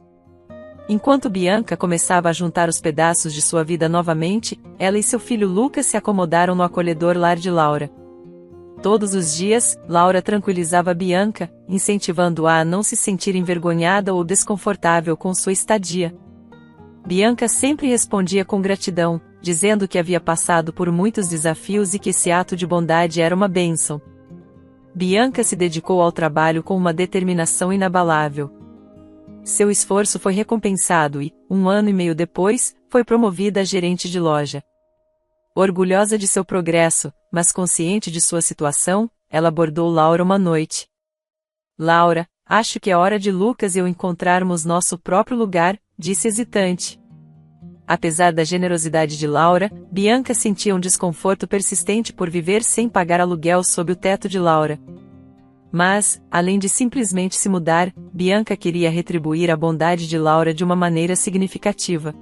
Enquanto Bianca começava a juntar os pedaços de sua vida novamente, ela e seu filho Lucas se acomodaram no acolhedor lar de Laura. Todos os dias, Laura tranquilizava Bianca, incentivando-a a não se sentir envergonhada ou desconfortável com sua estadia. Bianca sempre respondia com gratidão, dizendo que havia passado por muitos desafios e que esse ato de bondade era uma bênção. Bianca se dedicou ao trabalho com uma determinação inabalável. Seu esforço foi recompensado e, 1 ano e meio depois, foi promovida a gerente de loja. Orgulhosa de seu progresso, mas consciente de sua situação, ela abordou Laura uma noite. Laura, acho que é hora de Lucas e eu encontrarmos nosso próprio lugar, disse hesitante. Apesar da generosidade de Laura, Bianca sentia um desconforto persistente por viver sem pagar aluguel sob o teto de Laura. Mas, além de simplesmente se mudar, Bianca queria retribuir a bondade de Laura de uma maneira significativa.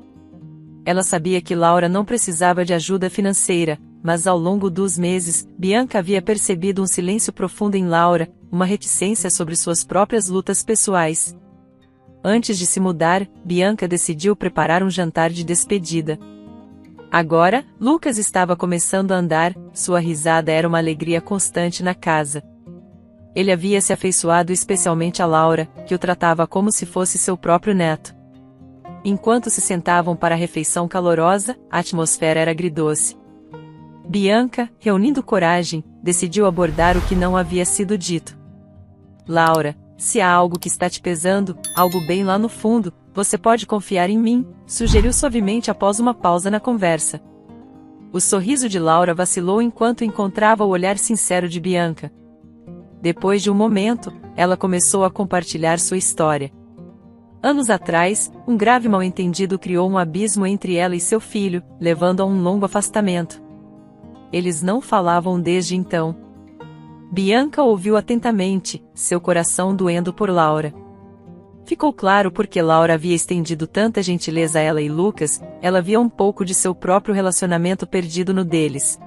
Ela sabia que Laura não precisava de ajuda financeira, mas ao longo dos meses, Bianca havia percebido um silêncio profundo em Laura, uma reticência sobre suas próprias lutas pessoais. antes de se mudar, Bianca decidiu preparar um jantar de despedida. Agora, Lucas estava começando a andar, sua risada era uma alegria constante na casa. Ele havia se afeiçoado especialmente a Laura, que o tratava como se fosse seu próprio neto. Enquanto se sentavam para a refeição calorosa, a atmosfera era agridoce. Bianca, reunindo coragem, decidiu abordar o que não havia sido dito. Laura, se há algo que está te pesando, algo bem lá no fundo, você pode confiar em mim, sugeriu suavemente após uma pausa na conversa. O sorriso de Laura vacilou enquanto encontrava o olhar sincero de Bianca. Depois de um momento, ela começou a compartilhar sua história. Anos atrás, um grave mal-entendido criou um abismo entre ela e seu filho, levando a um longo afastamento. Eles não falavam desde então. Bianca ouviu atentamente, seu coração doendo por Laura. Ficou claro porque Laura havia estendido tanta gentileza a ela e Lucas, ela via um pouco de seu próprio relacionamento perdido no deles.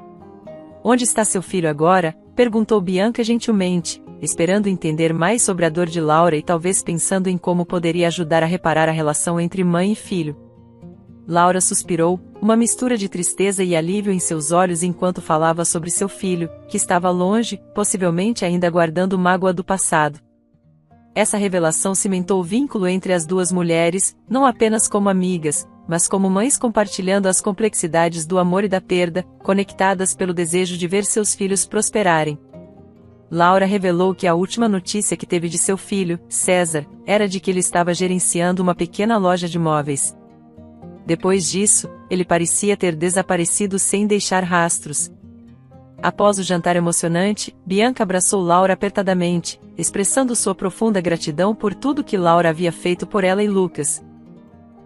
Onde está seu filho agora? Perguntou Bianca gentilmente, esperando entender mais sobre a dor de Laura e talvez pensando em como poderia ajudar a reparar a relação entre mãe e filho. Laura suspirou, uma mistura de tristeza e alívio em seus olhos enquanto falava sobre seu filho, que estava longe, possivelmente ainda guardando mágoa do passado. Essa revelação cimentou o vínculo entre as duas mulheres, não apenas como amigas, mas como mães compartilhando as complexidades do amor e da perda, conectadas pelo desejo de ver seus filhos prosperarem. Laura revelou que a última notícia que teve de seu filho, César, era de que ele estava gerenciando uma pequena loja de móveis. Depois disso, ele parecia ter desaparecido sem deixar rastros. Após o jantar emocionante, Bianca abraçou Laura apertadamente, expressando sua profunda gratidão por tudo que Laura havia feito por ela e Lucas.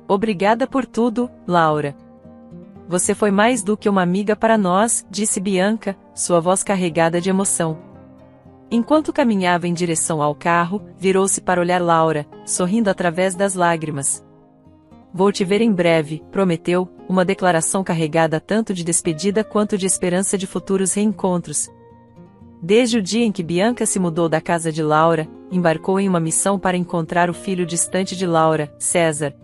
Obrigada por tudo, Laura. Você foi mais do que uma amiga para nós, disse Bianca, sua voz carregada de emoção. Enquanto caminhava em direção ao carro, virou-se para olhar Laura, sorrindo através das lágrimas. Vou te ver em breve, prometeu, uma declaração carregada tanto de despedida quanto de esperança de futuros reencontros. Desde o dia em que Bianca se mudou da casa de Laura, embarcou em uma missão para encontrar o filho distante de Laura, César.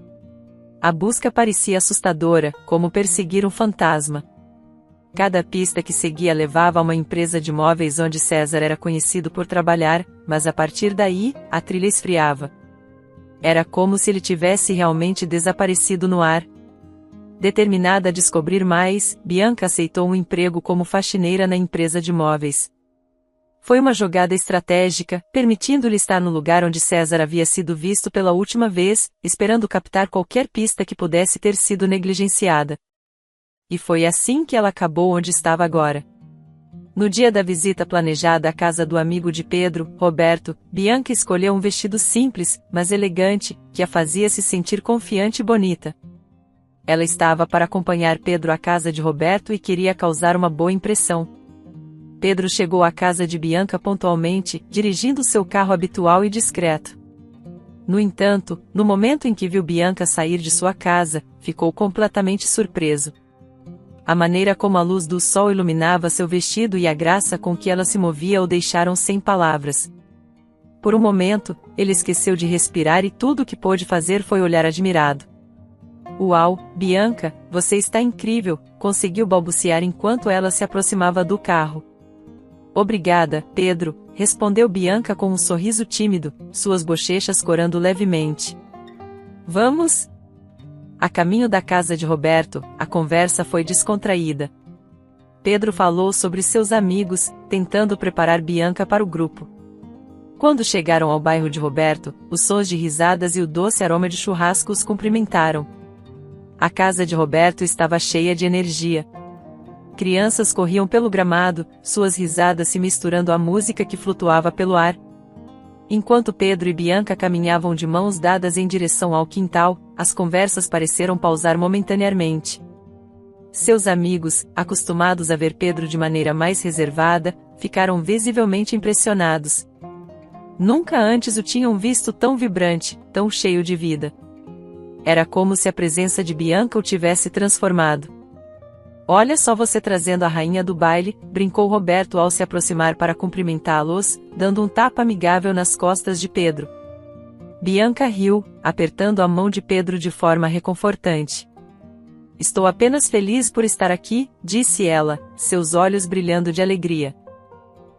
A busca parecia assustadora, como perseguir um fantasma. Cada pista que seguia levava a uma empresa de móveis onde César era conhecido por trabalhar, mas a partir daí, a trilha esfriava. Era como se ele tivesse realmente desaparecido no ar. Determinada a descobrir mais, Bianca aceitou um emprego como faxineira na empresa de móveis. Foi uma jogada estratégica, permitindo-lhe estar no lugar onde César havia sido visto pela última vez, esperando captar qualquer pista que pudesse ter sido negligenciada. E foi assim que ela acabou onde estava agora. No dia da visita planejada à casa do amigo de Pedro, Roberto, Bianca escolheu um vestido simples, mas elegante, que a fazia se sentir confiante e bonita. Ela estava para acompanhar Pedro à casa de Roberto e queria causar uma boa impressão. Pedro chegou à casa de Bianca pontualmente, dirigindo seu carro habitual e discreto. No entanto, no momento em que viu Bianca sair de sua casa, ficou completamente surpreso. A maneira como a luz do sol iluminava seu vestido e a graça com que ela se movia o deixaram sem palavras. Por um momento, ele esqueceu de respirar e tudo o que pôde fazer foi olhar admirado. Uau, Bianca, você está incrível, conseguiu balbuciar enquanto ela se aproximava do carro. Obrigada, Pedro, respondeu Bianca com um sorriso tímido, suas bochechas corando levemente. Vamos? A caminho da casa de Roberto, a conversa foi descontraída. Pedro falou sobre seus amigos, tentando preparar Bianca para o grupo. Quando chegaram ao bairro de Roberto, os sons de risadas e o doce aroma de churrasco os cumprimentaram. A casa de Roberto estava cheia de energia. Crianças corriam pelo gramado, suas risadas se misturando à música que flutuava pelo ar. Enquanto Pedro e Bianca caminhavam de mãos dadas em direção ao quintal, as conversas pareceram pausar momentaneamente. Seus amigos, acostumados a ver Pedro de maneira mais reservada, ficaram visivelmente impressionados. Nunca antes o tinham visto tão vibrante, tão cheio de vida. Era como se a presença de Bianca o tivesse transformado. Olha só você trazendo a rainha do baile, brincou Roberto ao se aproximar para cumprimentá-los, dando um tapa amigável nas costas de Pedro. Bianca riu, apertando a mão de Pedro de forma reconfortante. Estou apenas feliz por estar aqui, disse ela, seus olhos brilhando de alegria.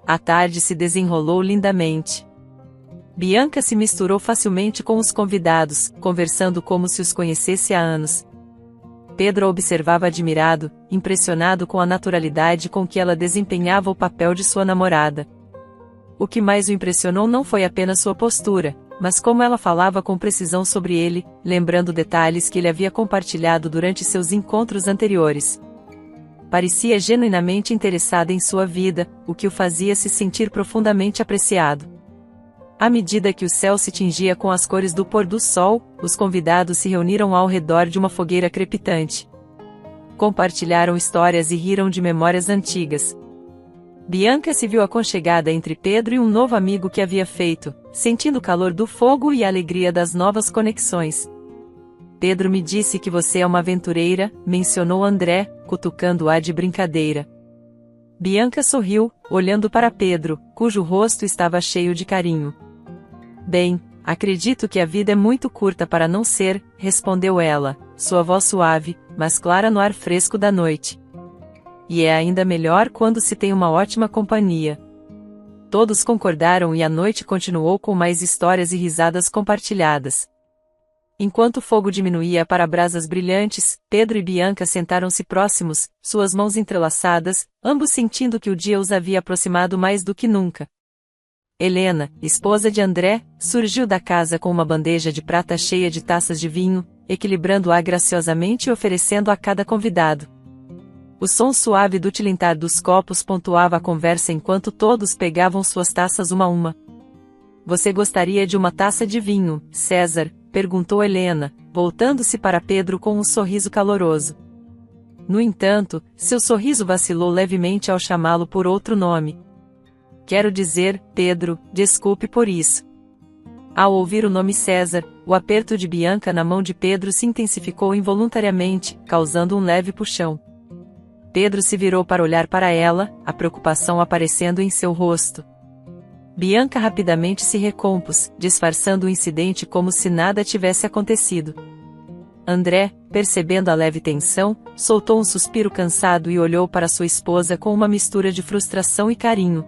A tarde se desenrolou lindamente. Bianca se misturou facilmente com os convidados, conversando como se os conhecesse há anos. Pedro a observava admirado, impressionado com a naturalidade com que ela desempenhava o papel de sua namorada. O que mais o impressionou não foi apenas sua postura, mas como ela falava com precisão sobre ele, lembrando detalhes que ele havia compartilhado durante seus encontros anteriores. Parecia genuinamente interessada em sua vida, o que o fazia se sentir profundamente apreciado. À medida que o céu se tingia com as cores do pôr do sol, os convidados se reuniram ao redor de uma fogueira crepitante. Compartilharam histórias e riram de memórias antigas. Bianca se viu aconchegada entre Pedro e um novo amigo que havia feito, sentindo o calor do fogo e a alegria das novas conexões. Pedro me disse que você é uma aventureira, mencionou André, cutucando-a de brincadeira. Bianca sorriu, olhando para Pedro, cujo rosto estava cheio de carinho. Bem, acredito que a vida é muito curta para não ser, respondeu ela, sua voz suave, mas clara no ar fresco da noite. E é ainda melhor quando se tem uma ótima companhia. Todos concordaram e a noite continuou com mais histórias e risadas compartilhadas. Enquanto o fogo diminuía para brasas brilhantes, Pedro e Bianca sentaram-se próximos, suas mãos entrelaçadas, ambos sentindo que o dia os havia aproximado mais do que nunca. Helena, esposa de André, surgiu da casa com uma bandeja de prata cheia de taças de vinho, equilibrando-a graciosamente e oferecendo a cada convidado. O som suave do tilintar dos copos pontuava a conversa enquanto todos pegavam suas taças uma a uma. Você gostaria de uma taça de vinho, César? Perguntou Helena, voltando-se para Pedro com um sorriso caloroso. No entanto, seu sorriso vacilou levemente ao chamá-lo por outro nome. Quero dizer, Pedro, desculpe por isso. Ao ouvir o nome César, o aperto de Bianca na mão de Pedro se intensificou involuntariamente, causando um leve puxão. Pedro se virou para olhar para ela, a preocupação aparecendo em seu rosto. Bianca rapidamente se recompôs, disfarçando o incidente como se nada tivesse acontecido. André, percebendo a leve tensão, soltou um suspiro cansado e olhou para sua esposa com uma mistura de frustração e carinho.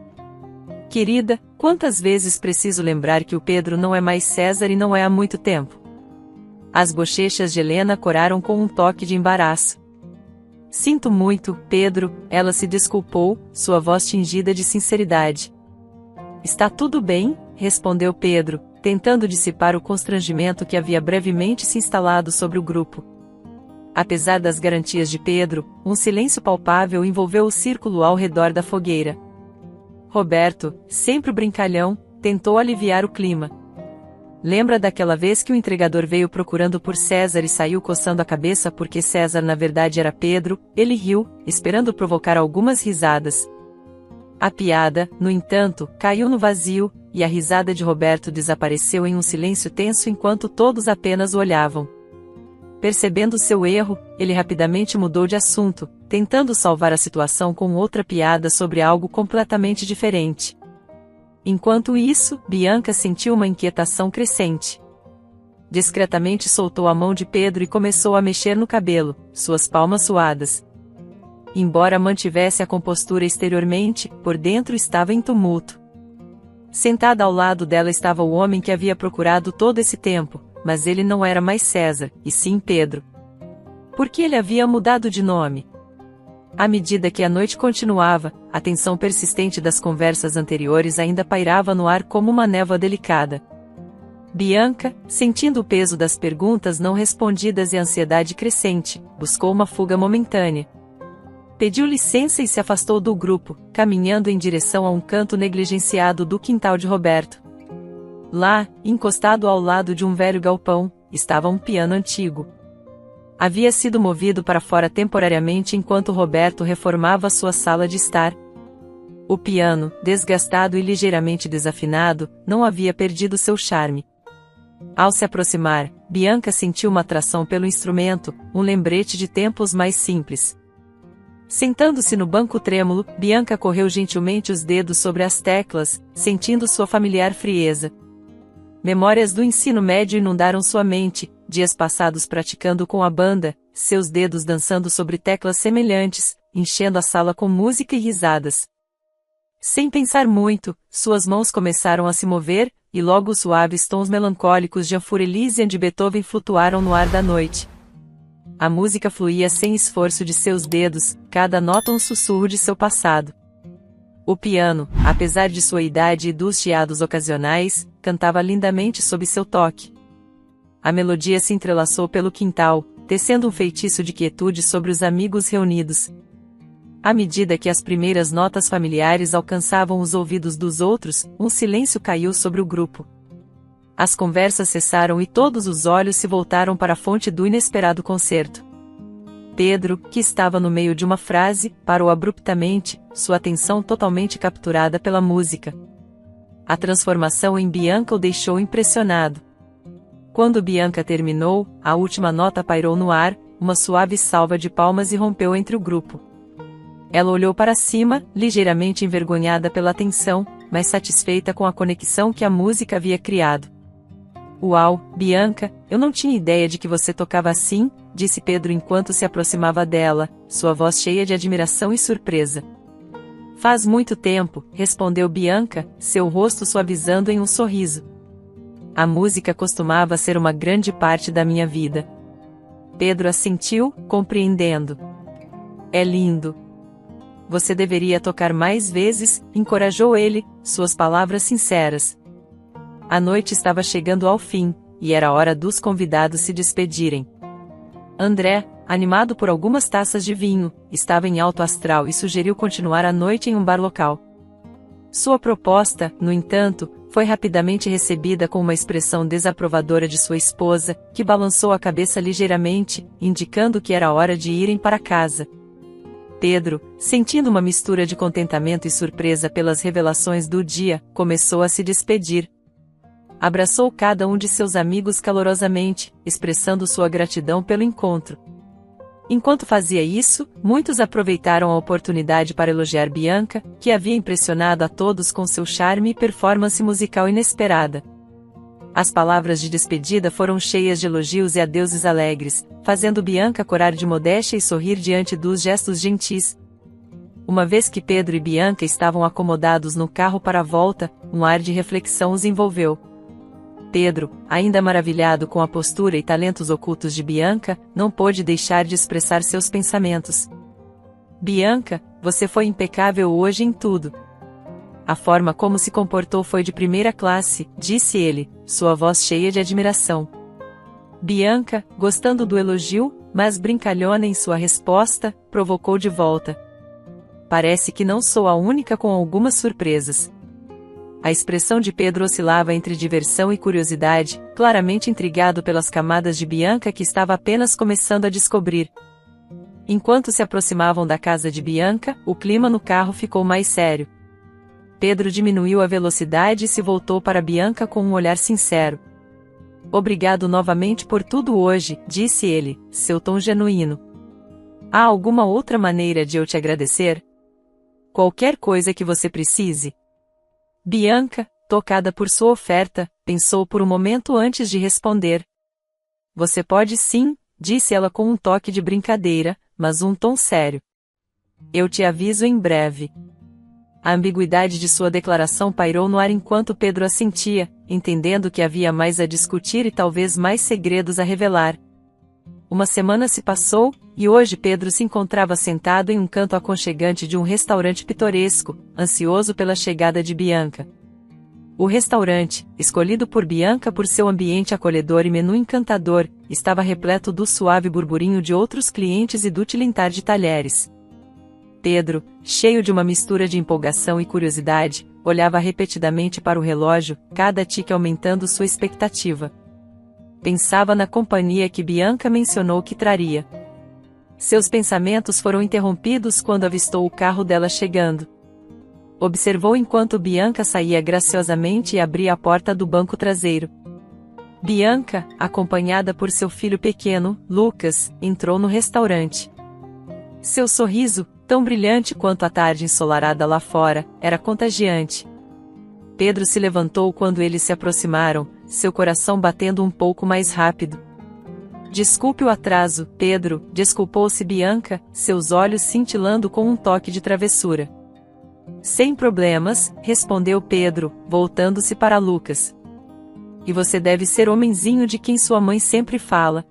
Querida, quantas vezes preciso lembrar que o Pedro não é mais César e não é há muito tempo? As bochechas de Helena coraram com um toque de embaraço. Sinto muito, Pedro, ela se desculpou, sua voz tingida de sinceridade. Está tudo bem, respondeu Pedro, tentando dissipar o constrangimento que havia brevemente se instalado sobre o grupo. Apesar das garantias de Pedro, um silêncio palpável envolveu o círculo ao redor da fogueira. Roberto, sempre o brincalhão, tentou aliviar o clima. Lembra daquela vez que o entregador veio procurando por César e saiu coçando a cabeça porque César na verdade era Pedro? Ele riu, esperando provocar algumas risadas. A piada, no entanto, caiu no vazio, e a risada de Roberto desapareceu em um silêncio tenso enquanto todos apenas o olhavam. Percebendo seu erro, ele rapidamente mudou de assunto, tentando salvar a situação com outra piada sobre algo completamente diferente. Enquanto isso, Bianca sentiu uma inquietação crescente. Discretamente soltou a mão de Pedro e começou a mexer no cabelo, suas palmas suadas. Embora mantivesse a compostura exteriormente, por dentro estava em tumulto. Sentada ao lado dela estava o homem que havia procurado todo esse tempo, mas ele não era mais César, e sim Pedro. Por que ele havia mudado de nome? À medida que a noite continuava, a tensão persistente das conversas anteriores ainda pairava no ar como uma névoa delicada. Bianca, sentindo o peso das perguntas não respondidas e a ansiedade crescente, buscou uma fuga momentânea. Pediu licença e se afastou do grupo, caminhando em direção a um canto negligenciado do quintal de Roberto. Lá, encostado ao lado de um velho galpão, estava um piano antigo. Havia sido movido para fora temporariamente enquanto Roberto reformava sua sala de estar. O piano, desgastado e ligeiramente desafinado, não havia perdido seu charme. Ao se aproximar, Bianca sentiu uma atração pelo instrumento, um lembrete de tempos mais simples. Sentando-se no banco trêmulo, Bianca correu gentilmente os dedos sobre as teclas, sentindo sua familiar frieza. Memórias do ensino médio inundaram sua mente, dias passados praticando com a banda, seus dedos dançando sobre teclas semelhantes, enchendo a sala com música e risadas. Sem pensar muito, suas mãos começaram a se mover, e logo os suaves tons melancólicos de Für Elise de Beethoven flutuaram no ar da noite. A música fluía sem esforço de seus dedos, cada nota um sussurro de seu passado. O piano, apesar de sua idade e dos chiados ocasionais, cantava lindamente sob seu toque. A melodia se entrelaçou pelo quintal, tecendo um feitiço de quietude sobre os amigos reunidos. À medida que as primeiras notas familiares alcançavam os ouvidos dos outros, um silêncio caiu sobre o grupo. As conversas cessaram e todos os olhos se voltaram para a fonte do inesperado concerto. Pedro, que estava no meio de uma frase, parou abruptamente, sua atenção totalmente capturada pela música. A transformação em Bianca o deixou impressionado. Quando Bianca terminou, a última nota pairou no ar, uma suave salva de palmas irrompeu entre o grupo. Ela olhou para cima, ligeiramente envergonhada pela atenção, mas satisfeita com a conexão que a música havia criado. Uau, Bianca, eu não tinha ideia de que você tocava assim, disse Pedro enquanto se aproximava dela, sua voz cheia de admiração e surpresa. Faz muito tempo, respondeu Bianca, seu rosto suavizando em um sorriso. A música costumava ser uma grande parte da minha vida. Pedro assentiu, compreendendo. É lindo. Você deveria tocar mais vezes, encorajou ele, suas palavras sinceras. A noite estava chegando ao fim, e era hora dos convidados se despedirem. André, animado por algumas taças de vinho, estava em alto astral e sugeriu continuar a noite em um bar local. Sua proposta, no entanto, foi rapidamente recebida com uma expressão desaprovadora de sua esposa, que balançou a cabeça ligeiramente, indicando que era hora de irem para casa. Pedro, sentindo uma mistura de contentamento e surpresa pelas revelações do dia, começou a se despedir. Abraçou cada um de seus amigos calorosamente, expressando sua gratidão pelo encontro. Enquanto fazia isso, muitos aproveitaram a oportunidade para elogiar Bianca, que havia impressionado a todos com seu charme e performance musical inesperada. As palavras de despedida foram cheias de elogios e adeuses alegres, fazendo Bianca corar de modéstia e sorrir diante dos gestos gentis. Uma vez que Pedro e Bianca estavam acomodados no carro para a volta, um ar de reflexão os envolveu. Pedro, ainda maravilhado com a postura e talentos ocultos de Bianca, não pôde deixar de expressar seus pensamentos. Bianca, você foi impecável hoje em tudo. A forma como se comportou foi de primeira classe, disse ele, sua voz cheia de admiração. Bianca, gostando do elogio, mas brincalhona em sua resposta, provocou de volta. Parece que não sou a única com algumas surpresas. A expressão de Pedro oscilava entre diversão e curiosidade, claramente intrigado pelas camadas de Bianca que estava apenas começando a descobrir. Enquanto se aproximavam da casa de Bianca, o clima no carro ficou mais sério. Pedro diminuiu a velocidade e se voltou para Bianca com um olhar sincero. Obrigado novamente por tudo hoje, disse ele, seu tom genuíno. Há alguma outra maneira de eu te agradecer? Qualquer coisa que você precise. Bianca, tocada por sua oferta, pensou por um momento antes de responder. Você pode sim, disse ela com um toque de brincadeira, mas um tom sério. Eu te aviso em breve. A ambiguidade de sua declaração pairou no ar enquanto Pedro assentia, entendendo que havia mais a discutir e talvez mais segredos a revelar. Uma semana se passou, e hoje Pedro se encontrava sentado em um canto aconchegante de um restaurante pitoresco, ansioso pela chegada de Bianca. O restaurante, escolhido por Bianca por seu ambiente acolhedor e menu encantador, estava repleto do suave burburinho de outros clientes e do tilintar de talheres. Pedro, cheio de uma mistura de empolgação e curiosidade, olhava repetidamente para o relógio, cada tique aumentando sua expectativa. Pensava na companhia que Bianca mencionou que traria. Seus pensamentos foram interrompidos quando avistou o carro dela chegando. Observou enquanto Bianca saía graciosamente e abria a porta do banco traseiro. Bianca, acompanhada por seu filho pequeno, Lucas, entrou no restaurante. Seu sorriso, tão brilhante quanto a tarde ensolarada lá fora, era contagiante. Pedro se levantou quando eles se aproximaram, seu coração batendo um pouco mais rápido. Desculpe o atraso, Pedro, desculpou-se Bianca, seus olhos cintilando com um toque de travessura. Sem problemas, respondeu Pedro, voltando-se para Lucas. E você deve ser homenzinho de quem sua mãe sempre fala.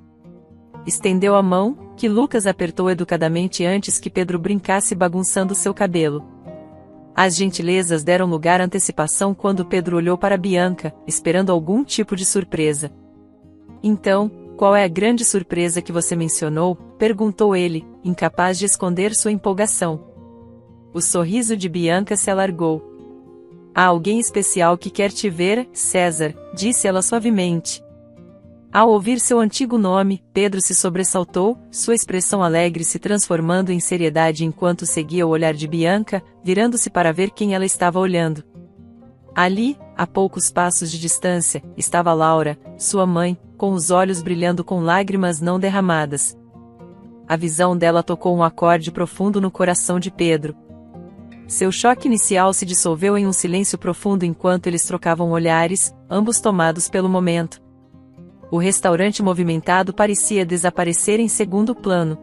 Estendeu a mão, que Lucas apertou educadamente antes que Pedro brincasse bagunçando seu cabelo. As gentilezas deram lugar à antecipação quando Pedro olhou para Bianca, esperando algum tipo de surpresa. Então, qual é a grande surpresa que você mencionou? Perguntou ele, incapaz de esconder sua empolgação. O sorriso de Bianca se alargou. Há alguém especial que quer te ver, César, disse ela suavemente. Ao ouvir seu antigo nome, Pedro se sobressaltou, sua expressão alegre se transformando em seriedade enquanto seguia o olhar de Bianca, virando-se para ver quem ela estava olhando. Ali, a poucos passos de distância, estava Laura, sua mãe, com os olhos brilhando com lágrimas não derramadas. A visão dela tocou um acorde profundo no coração de Pedro. Seu choque inicial se dissolveu em um silêncio profundo enquanto eles trocavam olhares, ambos tomados pelo momento. O restaurante movimentado parecia desaparecer em segundo plano.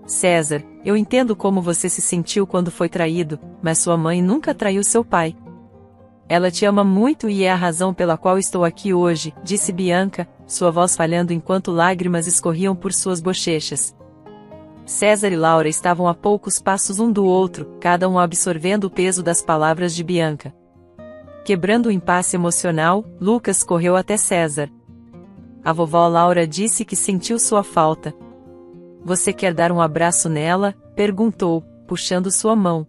César, eu entendo como você se sentiu quando foi traído, mas sua mãe nunca traiu seu pai. Ela te ama muito e é a razão pela qual estou aqui hoje, disse Bianca, sua voz falhando enquanto lágrimas escorriam por suas bochechas. César e Laura estavam a poucos passos um do outro, cada um absorvendo o peso das palavras de Bianca. Quebrando o impasse emocional, Lucas correu até César. A vovó Laura disse que sentiu sua falta. Você quer dar um abraço nela? Perguntou, puxando sua mão.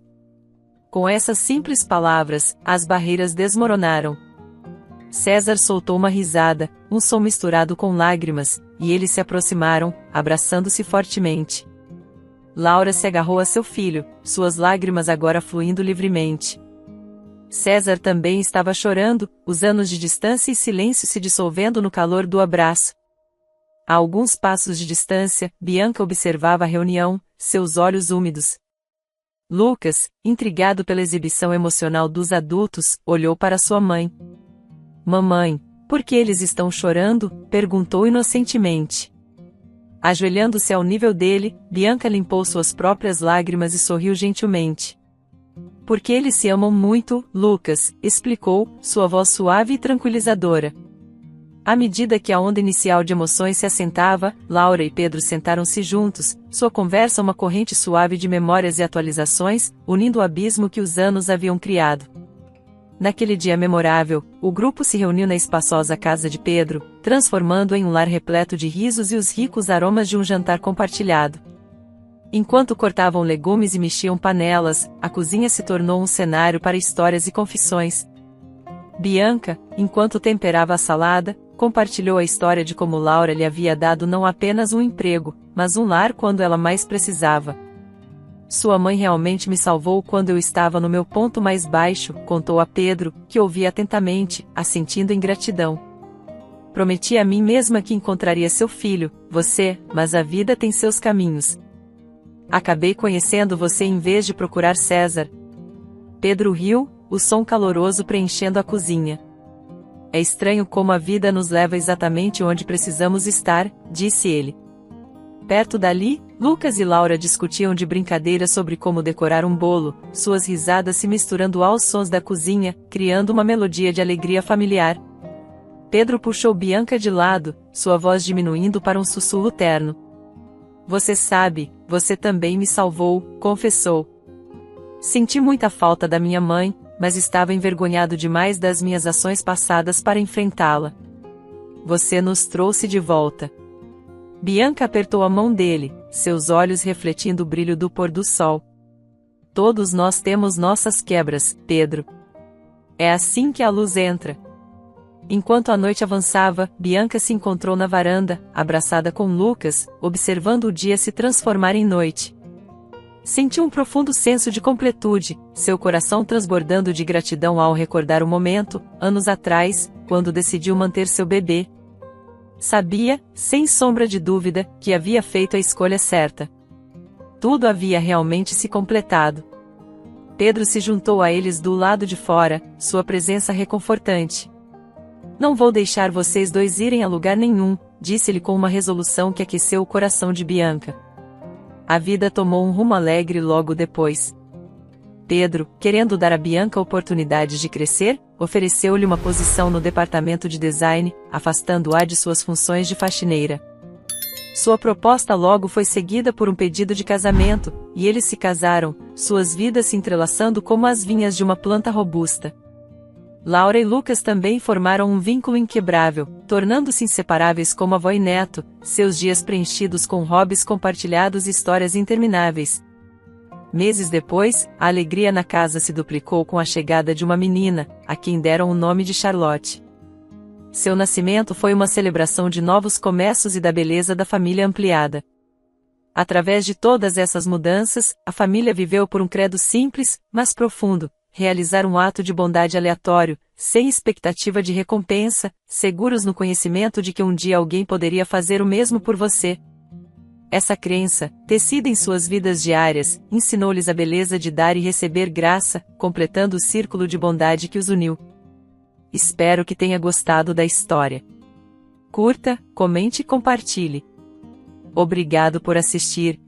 Com essas simples palavras, as barreiras desmoronaram. César soltou uma risada, um som misturado com lágrimas, e eles se aproximaram, abraçando-se fortemente. Laura se agarrou a seu filho, suas lágrimas agora fluindo livremente. César também estava chorando, os anos de distância e silêncio se dissolvendo no calor do abraço. A alguns passos de distância, Bianca observava a reunião, seus olhos úmidos. Lucas, intrigado pela exibição emocional dos adultos, olhou para sua mãe. Mamãe, por que eles estão chorando? Perguntou inocentemente. Ajoelhando-se ao nível dele, Bianca limpou suas próprias lágrimas e sorriu gentilmente. Porque eles se amam muito, Lucas, explicou, sua voz suave e tranquilizadora. À medida que a onda inicial de emoções se assentava, Laura e Pedro sentaram-se juntos, sua conversa uma corrente suave de memórias e atualizações, unindo o abismo que os anos haviam criado. Naquele dia memorável, o grupo se reuniu na espaçosa casa de Pedro, transformando em um lar repleto de risos e os ricos aromas de um jantar compartilhado. Enquanto cortavam legumes e mexiam panelas, a cozinha se tornou um cenário para histórias e confissões. Bianca, enquanto temperava a salada, compartilhou a história de como Laura lhe havia dado não apenas um emprego, mas um lar quando ela mais precisava. Sua mãe realmente me salvou quando eu estava no meu ponto mais baixo, contou a Pedro, que ouvia atentamente, assentindo em gratidão. Prometi a mim mesma que encontraria seu filho, você, mas a vida tem seus caminhos. Acabei conhecendo você em vez de procurar César. Pedro riu, o som caloroso preenchendo a cozinha. É estranho como a vida nos leva exatamente onde precisamos estar, disse ele. Perto dali, Lucas e Laura discutiam de brincadeira sobre como decorar um bolo, suas risadas se misturando aos sons da cozinha, criando uma melodia de alegria familiar. Pedro puxou Bianca de lado, sua voz diminuindo para um sussurro terno. Você sabe, você também me salvou, confessou. Senti muita falta da minha mãe, mas estava envergonhado demais das minhas ações passadas para enfrentá-la. Você nos trouxe de volta. Bianca apertou a mão dele, seus olhos refletindo o brilho do pôr do sol. Todos nós temos nossas quebras, Pedro. É assim que a luz entra. Enquanto a noite avançava, Bianca se encontrou na varanda, abraçada com Lucas, observando o dia se transformar em noite. Sentiu um profundo senso de completude, seu coração transbordando de gratidão ao recordar o momento, anos atrás, quando decidiu manter seu bebê. Sabia, sem sombra de dúvida, que havia feito a escolha certa. Tudo havia realmente se completado. Pedro se juntou a eles do lado de fora, sua presença reconfortante. Não vou deixar vocês dois irem a lugar nenhum, disse-ele com uma resolução que aqueceu o coração de Bianca. A vida tomou um rumo alegre logo depois. Pedro, querendo dar a Bianca a oportunidade de crescer, ofereceu-lhe uma posição no departamento de design, afastando-a de suas funções de faxineira. Sua proposta logo foi seguida por um pedido de casamento, e eles se casaram, suas vidas se entrelaçando como as vinhas de uma planta robusta. Laura e Lucas também formaram um vínculo inquebrável, tornando-se inseparáveis como avó e neto, seus dias preenchidos com hobbies compartilhados e histórias intermináveis. Meses depois, a alegria na casa se duplicou com a chegada de uma menina, a quem deram o nome de Charlotte. Seu nascimento foi uma celebração de novos começos e da beleza da família ampliada. Através de todas essas mudanças, a família viveu por um credo simples, mas profundo: realizar um ato de bondade aleatório, sem expectativa de recompensa, seguros no conhecimento de que um dia alguém poderia fazer o mesmo por você. Essa crença, tecida em suas vidas diárias, ensinou-lhes a beleza de dar e receber graça, completando o círculo de bondade que os uniu. Espero que tenha gostado da história. Curta, comente e compartilhe. Obrigado por assistir.